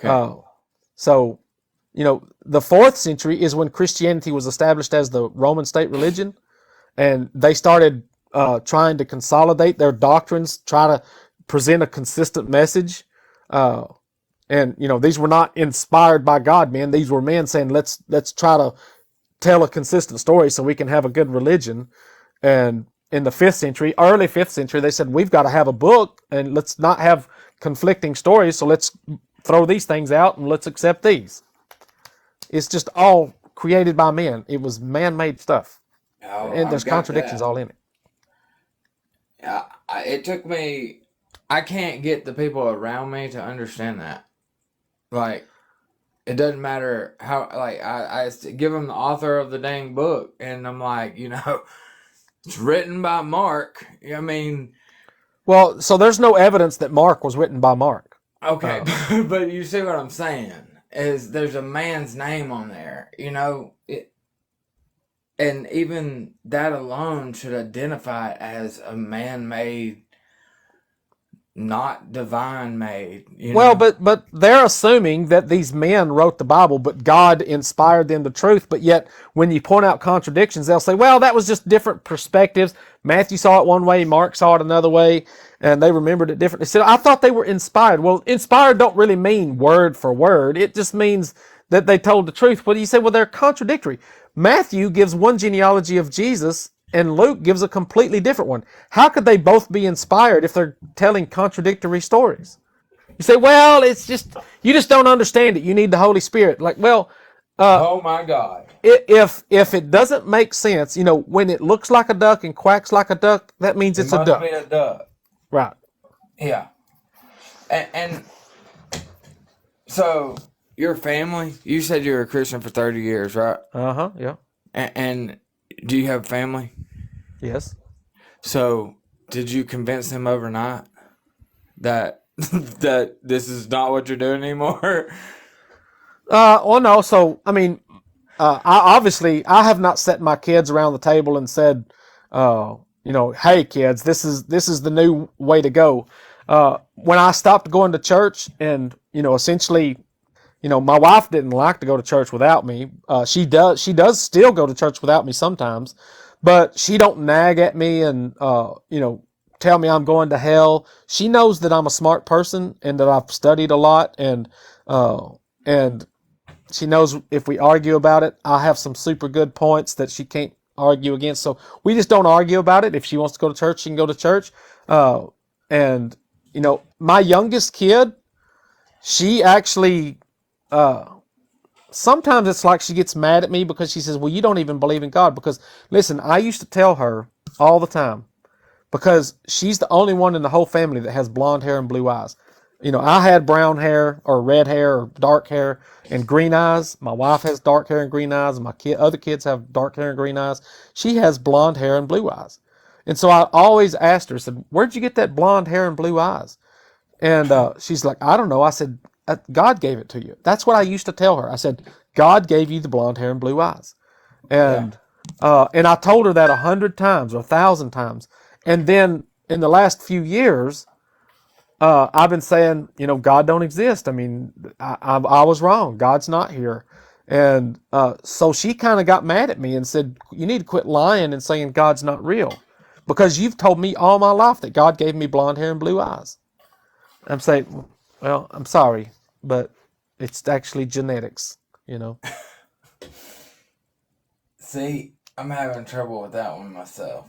Okay. So, the 4th century is when Christianity was established as the Roman state religion, and they started trying to consolidate their doctrines, try to present a consistent message. And these were not inspired by God, man. These were men saying, let's try to tell a consistent story so we can have a good religion. And in the 5th century, early 5th century, they said, we've got to have a book and let's not have conflicting stories. So let's throw these things out and let's accept these. It's just all created by men. It was man-made stuff. Oh, And I've there's got contradictions that. all in it. It took me. I can't get the people around me to understand that. Like, it doesn't matter how. Like, I give them the author of the dang book, and I'm like, it's written by Mark. I mean, Well, so there's no evidence that Mark was written by Mark. okay, but you see what I'm saying? Is there's a man's name on there, and even that alone should identify it as a man-made, not divine-made. Well, but they're assuming that these men wrote the Bible, but God inspired them the truth. But yet, when you point out contradictions, they'll say, well, that was just different perspectives. Matthew saw it one way, Mark saw it another way, and they remembered it differently. So I thought they were inspired. Well, inspired don't really mean word for word. It just means that they told the truth. But you say, well, they're contradictory. Matthew gives one genealogy of Jesus, and Luke gives a completely different one. How could they both be inspired if they're telling contradictory stories? You say, well, it's just, you just don't understand it. You need the Holy Spirit. Like, well, Oh my God! if it doesn't make sense, when it looks like a duck and quacks like a duck, that means It it's a must duck. be a duck. Right. Yeah, and so your family. You said you were a Christian for 30 years, right? Uh-huh, yeah. And do you have family? Yes. So did you convince them overnight that that this is not what you're doing anymore? Well, no. So, I mean, I have not set my kids around the table and said, hey kids, this is the new way to go. When I stopped going to church and, essentially, my wife didn't like to go to church without me. She does still go to church without me sometimes, but she don't nag at me and, tell me I'm going to hell. She knows that I'm a smart person and that I've studied a lot, and she knows if we argue about it, I have some super good points that she can't argue against. So we just don't argue about it. If she wants to go to church, she can go to church. And my youngest kid, she actually, sometimes it's like she gets mad at me because she says, well, you don't even believe in God. Because listen, I used to tell her all the time, because she's the only one in the whole family that has blonde hair and blue eyes. I had brown hair or red hair or dark hair and green eyes. My wife has dark hair and green eyes, and my other kids have dark hair and green eyes. She has blonde hair and blue eyes. And so I always asked her, said, where'd you get that blonde hair and blue eyes? And she's like, I don't know. I said, God gave it to you. That's what I used to tell her. I said, God gave you the blonde hair and blue eyes. And I told her that 100 times or 1,000 times. And then in the last few years, I've been saying, God don't exist. I mean, I was wrong. God's not here. And so she kind of got mad at me and said, you need to quit lying and saying God's not real, because you've told me all my life that God gave me blonde hair and blue eyes. I'm saying, well, I'm sorry, but it's actually genetics, See, I'm having trouble with that one myself.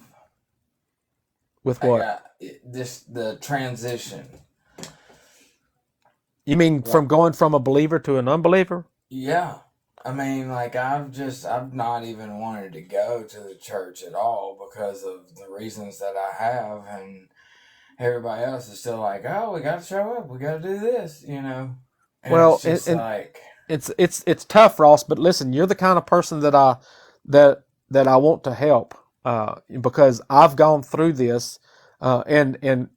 With I what? got this the transition. You mean Like, from going from a believer to an unbeliever? yeah. I mean, like I've not even wanted to go to the church at all because of the reasons that I have, and everybody else is still like, "Oh, we got to show up, we got to do this," and Well, it's just like, it's tough, Ross. But listen, you're the kind of person that I want to help, because I've gone through this, and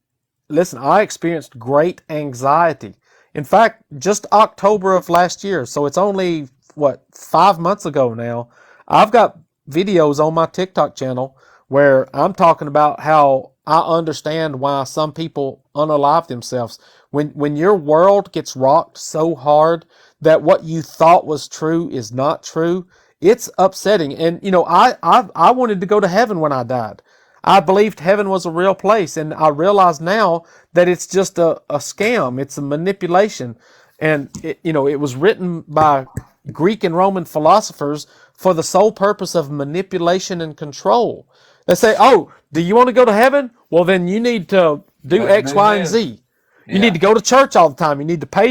listen, I experienced great anxiety. In fact, just October of last year, so it's only what 5 months ago now. I've got videos on my TikTok channel where I'm talking about how I understand why some people unalive themselves. When your world gets rocked so hard that what you thought was true is not true, it's upsetting. And I wanted to go to heaven when I died. I believed heaven was a real place, and I realize now that it's just a scam. It's a manipulation, and it was written by Greek and Roman philosophers for the sole purpose of manipulation and control. They say, "Oh, do you want to go to heaven? Well, then you need to do X, Y, and Z. You need to go to church all the time. You need to pay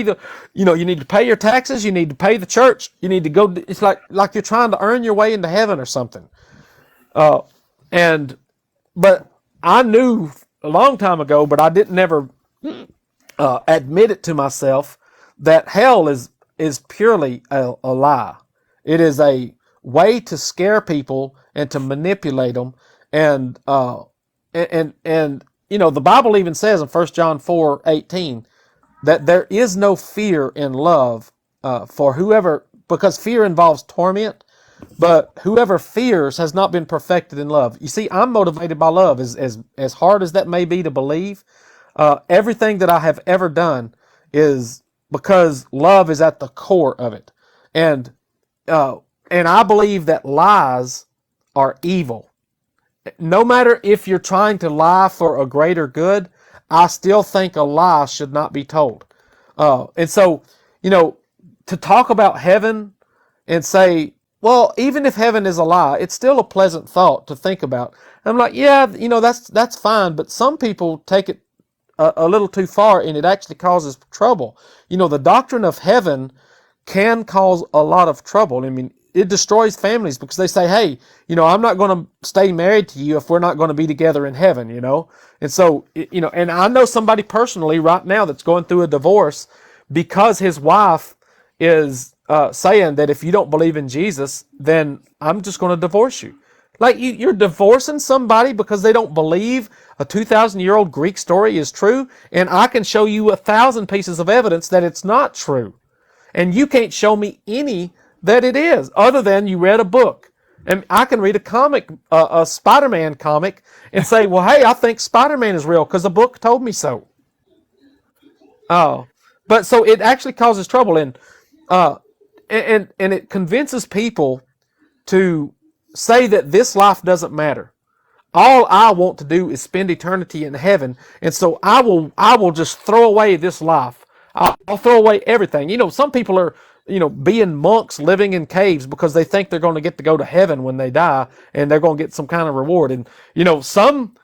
you need to pay your taxes. You need to pay the church. You need to go." It's like you're trying to earn your way into heaven or something. But I knew a long time ago, but I didn't never admit it to myself, that hell is purely a lie. It is a way to scare people and to manipulate them, and the Bible even says in 1 John 4:18 that there is no fear in love, for whoever, because fear involves torment. But whoever fears has not been perfected in love. You see, I'm motivated by love. As hard as that may be to believe, everything that I have ever done is because love is at the core of it. And I believe that lies are evil. No matter if you're trying to lie for a greater good, I still think a lie should not be told. And so, to talk about heaven and say, well, even if heaven is a lie, it's still a pleasant thought to think about. I'm like, yeah, that's fine, but some people take it a little too far, and it actually causes trouble. The doctrine of heaven can cause a lot of trouble. I mean, it destroys families because they say, hey, I'm not going to stay married to you if we're not going to be together in heaven, And so, and I know somebody personally right now that's going through a divorce because his wife is saying that if you don't believe in Jesus, then I'm just going to divorce you. Like, you're divorcing somebody because they don't believe a 2,000-year-old Greek story is true, and I can show you 1,000 pieces of evidence that it's not true. And you can't show me any that it is, other than you read a book. And I can read a comic, a Spider-Man comic, and say, well, hey, I think Spider-Man is real because the book told me so. But so it actually causes trouble, and it convinces people to say that this life doesn't matter. All I want to do is spend eternity in heaven, and so I will just throw away this life. I'll throw away everything. Some people are, being monks living in caves because they think they're going to get to go to heaven when they die, and they're going to get some kind of reward. And some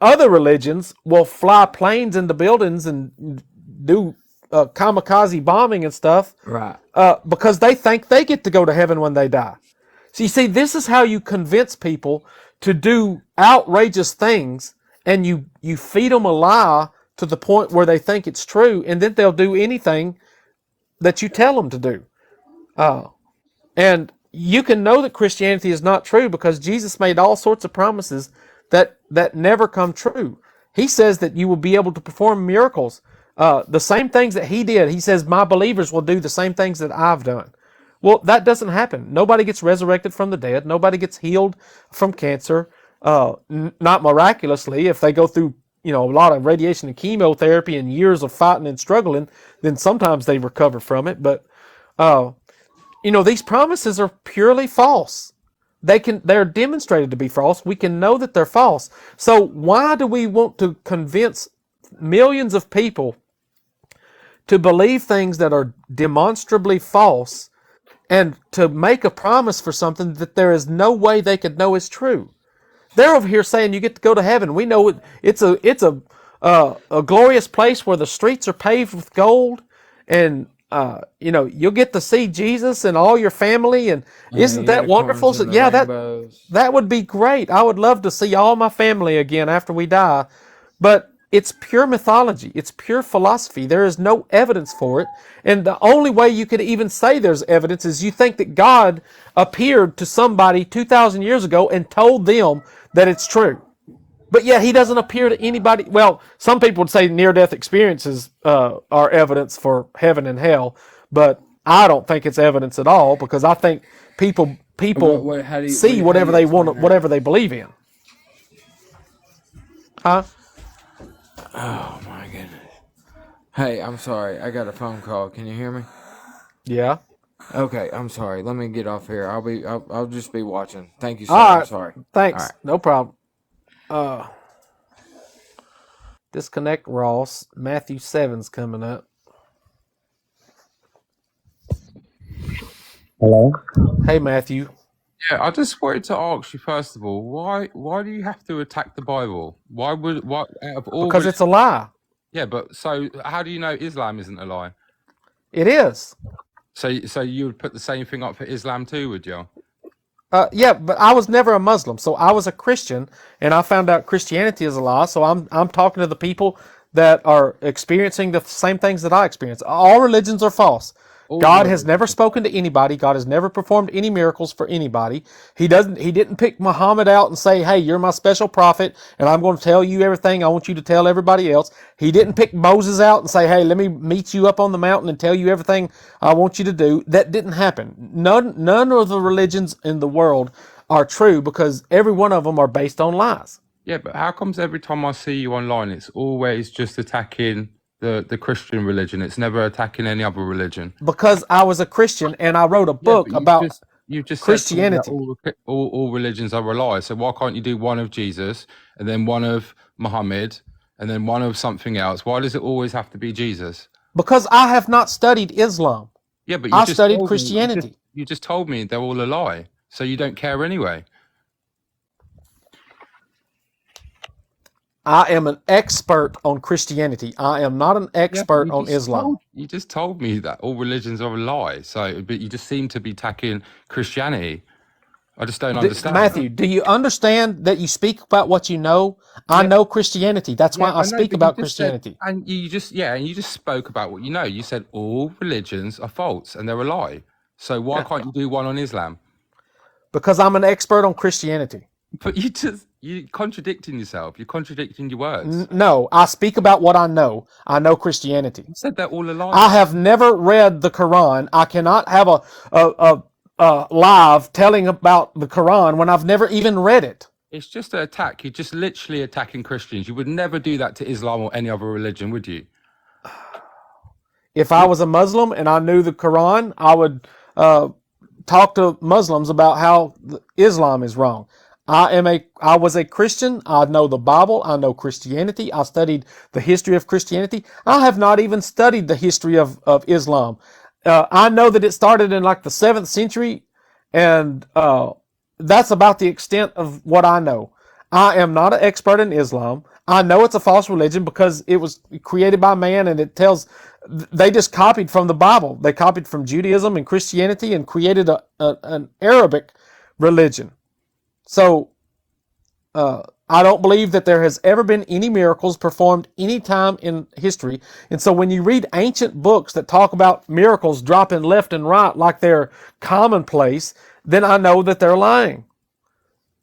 other religions will fly planes into buildings and do kamikaze bombing and stuff, right? Because they think they get to go to heaven when they die. So you see, this is how you convince people to do outrageous things, and you feed them a lie to the point where they think it's true, and then they'll do anything that you tell them to do. And you can know that Christianity is not true because Jesus made all sorts of promises that never come true. He says that you will be able to perform miracles. The same things that he did. He says, my believers will do the same things that I've done. Well, that doesn't happen. Nobody gets resurrected from the dead. Nobody gets healed from cancer. Not miraculously. If they go through, a lot of radiation and chemotherapy and years of fighting and struggling, then sometimes they recover from it. But, these promises are purely false. They're demonstrated to be false. We can know that they're false. So why do we want to convince millions of people to believe things that are demonstrably false, and to make a promise for something that there is no way they could know is true? They're over here saying you get to go to heaven. We know it's a glorious place where the streets are paved with gold, and you'll get to see Jesus and all your family. And isn't that wonderful? So, yeah, that would be great. I would love to see all my family again after we die. But it's pure mythology. It's pure philosophy. There is no evidence for it. And the only way you could even say there's evidence is you think that God appeared to somebody 2,000 years ago and told them that it's true. But yet he doesn't appear to anybody. Well, some people would say near-death experiences are evidence for heaven and hell. But I don't think it's evidence at all, because I think people see whatever they want, whatever they believe in. Huh? Oh my goodness. Hey, I'm sorry. I got a phone call. Can you hear me? Yeah. Okay, I'm sorry. Let me get off here. I'll just be watching. Thank you, sir. All right. I'm sorry. Thanks. All right. No problem. Disconnect Ross. Matthew 7's coming up. Hello? Hey, Matthew. Yeah, I just wanted to ask you first of all, why do you have to attack the Bible? Why out of all Because it's a lie. Yeah, but so how do you know Islam isn't a lie? It is. So you would put the same thing up for Islam too, would you? Yeah, but I was never a Muslim, so I was a Christian, and I found out Christianity is a lie. So I'm talking to the people that are experiencing the same things that I experience. All religions are false. God has never spoken to anybody. God has never performed any miracles for anybody. He didn't pick Muhammad out and say, "Hey, you're my special prophet, and I'm going to tell you everything I want you to tell everybody else." He didn't pick Moses out and say, "Hey, let me meet you up on the mountain and tell you everything I want you to do." That didn't happen. None of the religions in the world are true, because every one of them are based on lies. Yeah, but how comes every time I see you online, it's always just attacking the Christian religion? It's never attacking any other religion. Because I was a Christian and I wrote a book about you just Christianity. Said all religions are a lie. So why can't you do one of Jesus and then one of Muhammad and then one of something else? Why does it always have to be Jesus? Because I have not studied Islam. Yeah, but I studied Christianity. You just told me they're all a lie. So you don't care anyway. I am an expert on Christianity. I am not an expert on Islam. You just told me that all religions are a lie. So, but you just seem to be attacking Christianity. I just don't understand. Matthew, do you understand that you speak about what you know? I know Christianity. That's why I speak about Christianity. And you just spoke about what you know. You said all religions are false and they're a lie. So why can't you do one on Islam? Because I'm an expert on Christianity. But you're contradicting yourself. You're contradicting your words. No, I speak about what I know. I know Christianity. You said that all along. I have never read the Quran. I cannot have a live telling about the Quran when I've never even read it. It's just an attack. You're just literally attacking Christians. You would never do that to Islam or any other religion, would you? If I was a Muslim and I knew the Quran, I would talk to Muslims about how Islam is wrong. I was a Christian. I know the Bible. I know Christianity. I studied the history of Christianity. I have not even studied the history of Islam. I know that it started in like the 7th century, and that's about the extent of what I know. I am not an expert in Islam. I know it's a false religion because it was created by man, and they just copied from the Bible. They copied from Judaism and Christianity and created an Arabic religion. So, I don't believe that there has ever been any miracles performed any time in history. And so when you read ancient books that talk about miracles dropping left and right like they're commonplace, then I know that they're lying.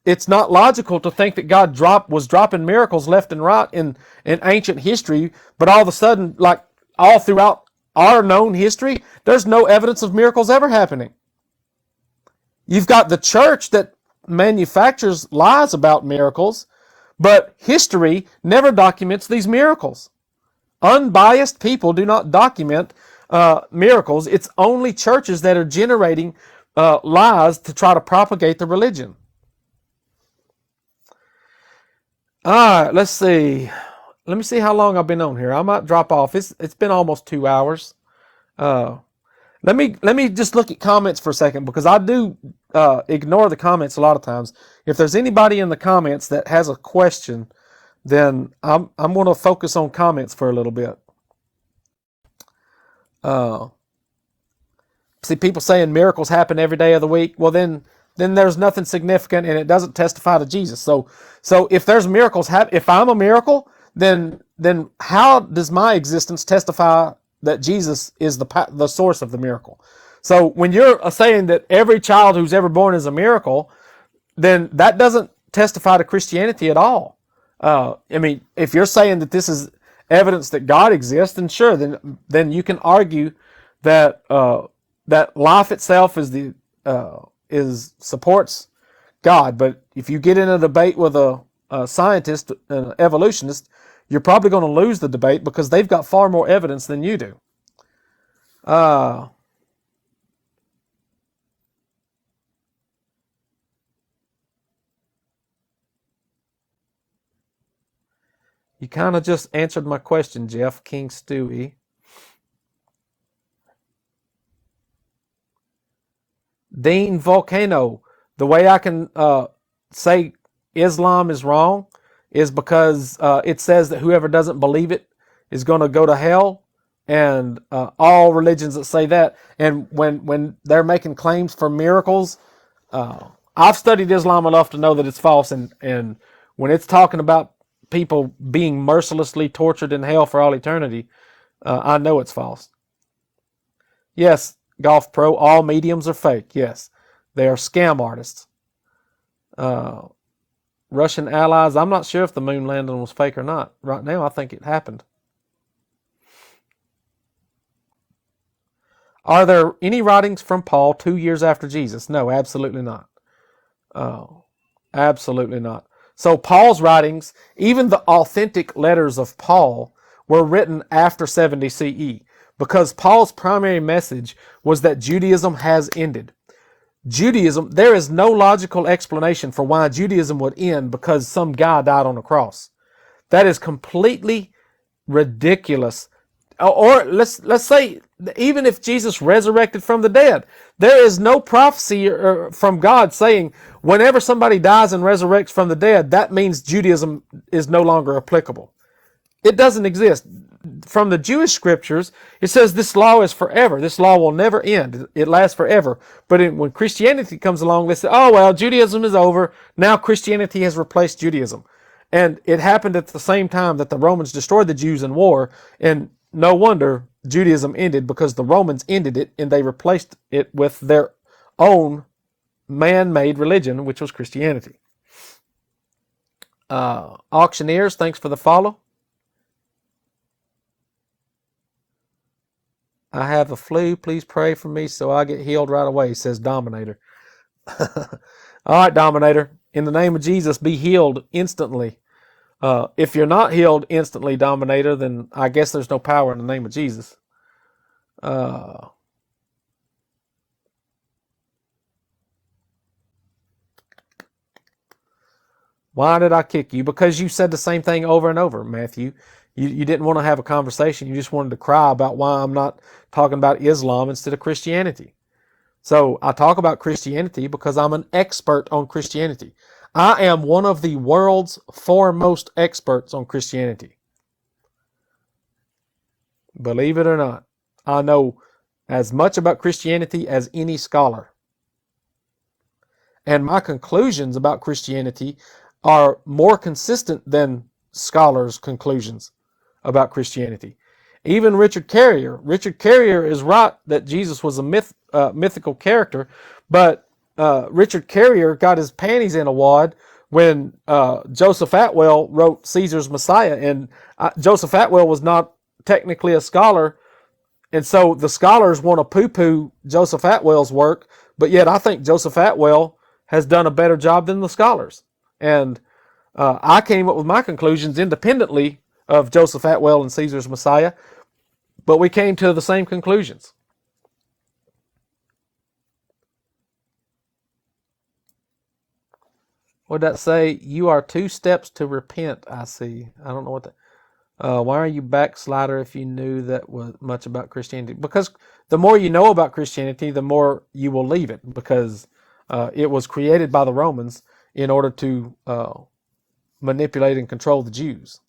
It's not logical to think that God was dropping miracles left and right in ancient history, but all of a sudden, like all throughout our known history, there's no evidence of miracles ever happening. You've got the church that manufactures lies about miracles, but history never documents these miracles. Unbiased people do not document miracles. It's only churches that are generating lies to try to propagate the religion. All right, let's see. Let me see how long I've been on here. I might drop off. It's been almost 2 hours. Let me just look at comments for a second, because I do ignore the comments a lot of times. If there's anybody in the comments that has a question, then I'm going to focus on comments for a little bit. See, people saying miracles happen every day of the week. Well, then there's nothing significant, and it doesn't testify to Jesus. So if there's miracles if I'm a miracle, then how does my existence testify that Jesus is the source of the miracle? So when you're saying that every child who's ever born is a miracle, then that doesn't testify to Christianity at all. I mean, if you're saying that this is evidence that God exists, then sure, then you can argue that that life itself supports God. But if you get in a debate with a scientist, an evolutionist, you're probably going to lose the debate because they've got far more evidence than you do. You kind of just answered my question, Jeff. King Stewy. Dean Volcano. The way I can say Islam is wrong is because it says that whoever doesn't believe it is going to go to hell, and all religions that say that. And when they're making claims for miracles, I've studied Islam enough to know that it's false. And when it's talking about people being mercilessly tortured in hell for all eternity, I know it's false. Yes, Golf Pro, all mediums are fake. Yes, they are scam artists. Russian allies, I'm not sure if the moon landing was fake or not. Right now, I think it happened. Are there any writings from Paul 2 years after Jesus? No, absolutely not. Absolutely not. So Paul's writings, even the authentic letters of Paul, were written after 70 CE because Paul's primary message was that Judaism has ended. Judaism, there is no logical explanation for why Judaism would end because some guy died on a cross. That is completely ridiculous. Or let's say, even if Jesus resurrected from the dead, there is no prophecy from God saying whenever somebody dies and resurrects from the dead, that means Judaism is no longer applicable. It doesn't exist. From the Jewish scriptures, it says this law is forever. This law will never end. It lasts forever. But when Christianity comes along, they say, oh, well, Judaism is over. Now Christianity has replaced Judaism. And it happened at the same time that the Romans destroyed the Jews in war. And no wonder Judaism ended, because the Romans ended it and they replaced it with their own man-made religion, which was Christianity. Auctioneers, thanks for the follow. I have a flu. Please pray for me so I get healed right away, says Dominator. All right, Dominator. In the name of Jesus, be healed instantly. If you're not healed instantly, Dominator, then I guess there's no power in the name of Jesus. Why did I kick you? Because you said the same thing over and over, Matthew. You didn't want to have a conversation. You just wanted to cry about why I'm not talking about Islam instead of Christianity. So I talk about Christianity because I'm an expert on Christianity. I am one of the world's foremost experts on Christianity. Believe it or not, I know as much about Christianity as any scholar. And my conclusions about Christianity are more consistent than scholars' conclusions about Christianity. Even Richard Carrier is right that Jesus was a mythical character, but Richard Carrier got his panties in a wad when Joseph Atwell wrote Caesar's Messiah, and Joseph Atwell was not technically a scholar, and so the scholars want to poo-poo Joseph Atwell's work, but yet I think Joseph Atwell has done a better job than the scholars. And I came up with my conclusions independently of Joseph Atwell and Caesar's Messiah, but we came to the same conclusions. What did that say? You are 2 steps to repent, I see. I don't know what that... why are you backslider if you knew that was much about Christianity? Because the more you know about Christianity, the more you will leave it. Because It was created by the Romans in order to manipulate and control the Jews.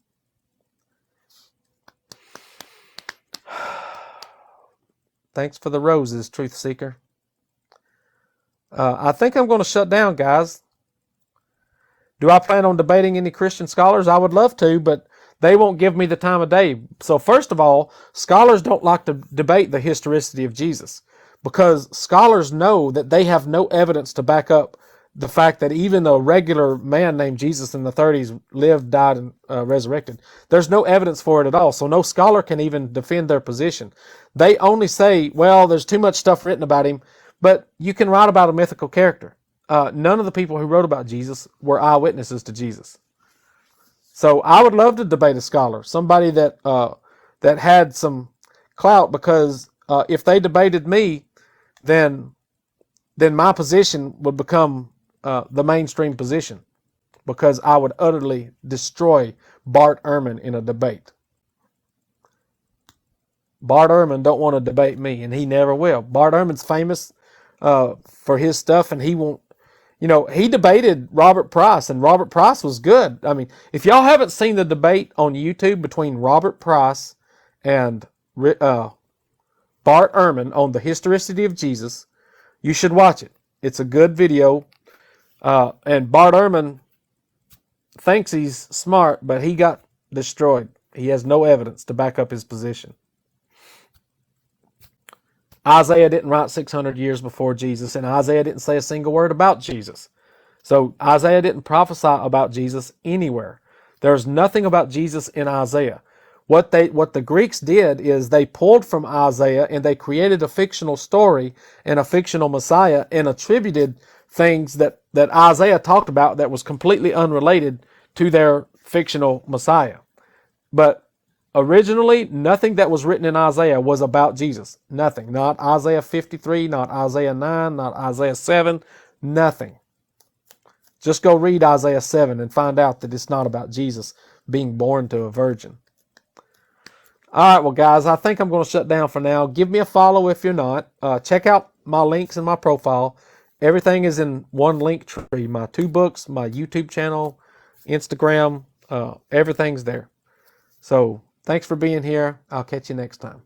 Thanks for the roses, Truth Seeker. I think I'm going to shut down, guys. Do I plan on debating any Christian scholars? I would love to, but they won't give me the time of day. So first of all, scholars don't like to debate the historicity of Jesus because scholars know that they have no evidence to back up the fact that even a regular man named Jesus in the 30s lived, died, and resurrected. There's no evidence for it at all, so no scholar can even defend their position. They only say, well, there's too much stuff written about him, but you can write about a mythical character. None of the people who wrote about Jesus were eyewitnesses to Jesus. So I would love to debate a scholar, somebody that that had some clout, because if they debated me, then my position would become the mainstream position, because I would utterly destroy Bart Ehrman in a debate. Bart Ehrman don't want to debate me, and he never will. Bart Ehrman's famous for his stuff, and he won't. You know, he debated Robert Price, and Robert Price was good. I mean, if y'all haven't seen the debate on YouTube between Robert Price and Bart Ehrman on the historicity of Jesus, you should watch it. It's a good video. And Bart Ehrman thinks he's smart, but he got destroyed. He has no evidence to back up his position. Isaiah didn't write 600 years before Jesus, and Isaiah didn't say a single word about Jesus. So Isaiah didn't prophesy about Jesus anywhere. There's nothing about Jesus in Isaiah. What the Greeks did is they pulled from Isaiah and they created a fictional story and a fictional Messiah and attributed things that Isaiah talked about that was completely unrelated to their fictional Messiah. But originally, nothing that was written in Isaiah was about Jesus. Nothing. Not Isaiah 53, not Isaiah 9, not Isaiah 7, nothing. Just go read Isaiah 7 and find out that it's not about Jesus being born to a virgin. All right, well, guys, I think I'm going to shut down for now. Give me a follow if you're not. Check out my links in my profile. Everything is in one link tree. My 2 books, my YouTube channel, Instagram, everything's there. So, thanks for being here. I'll catch you next time.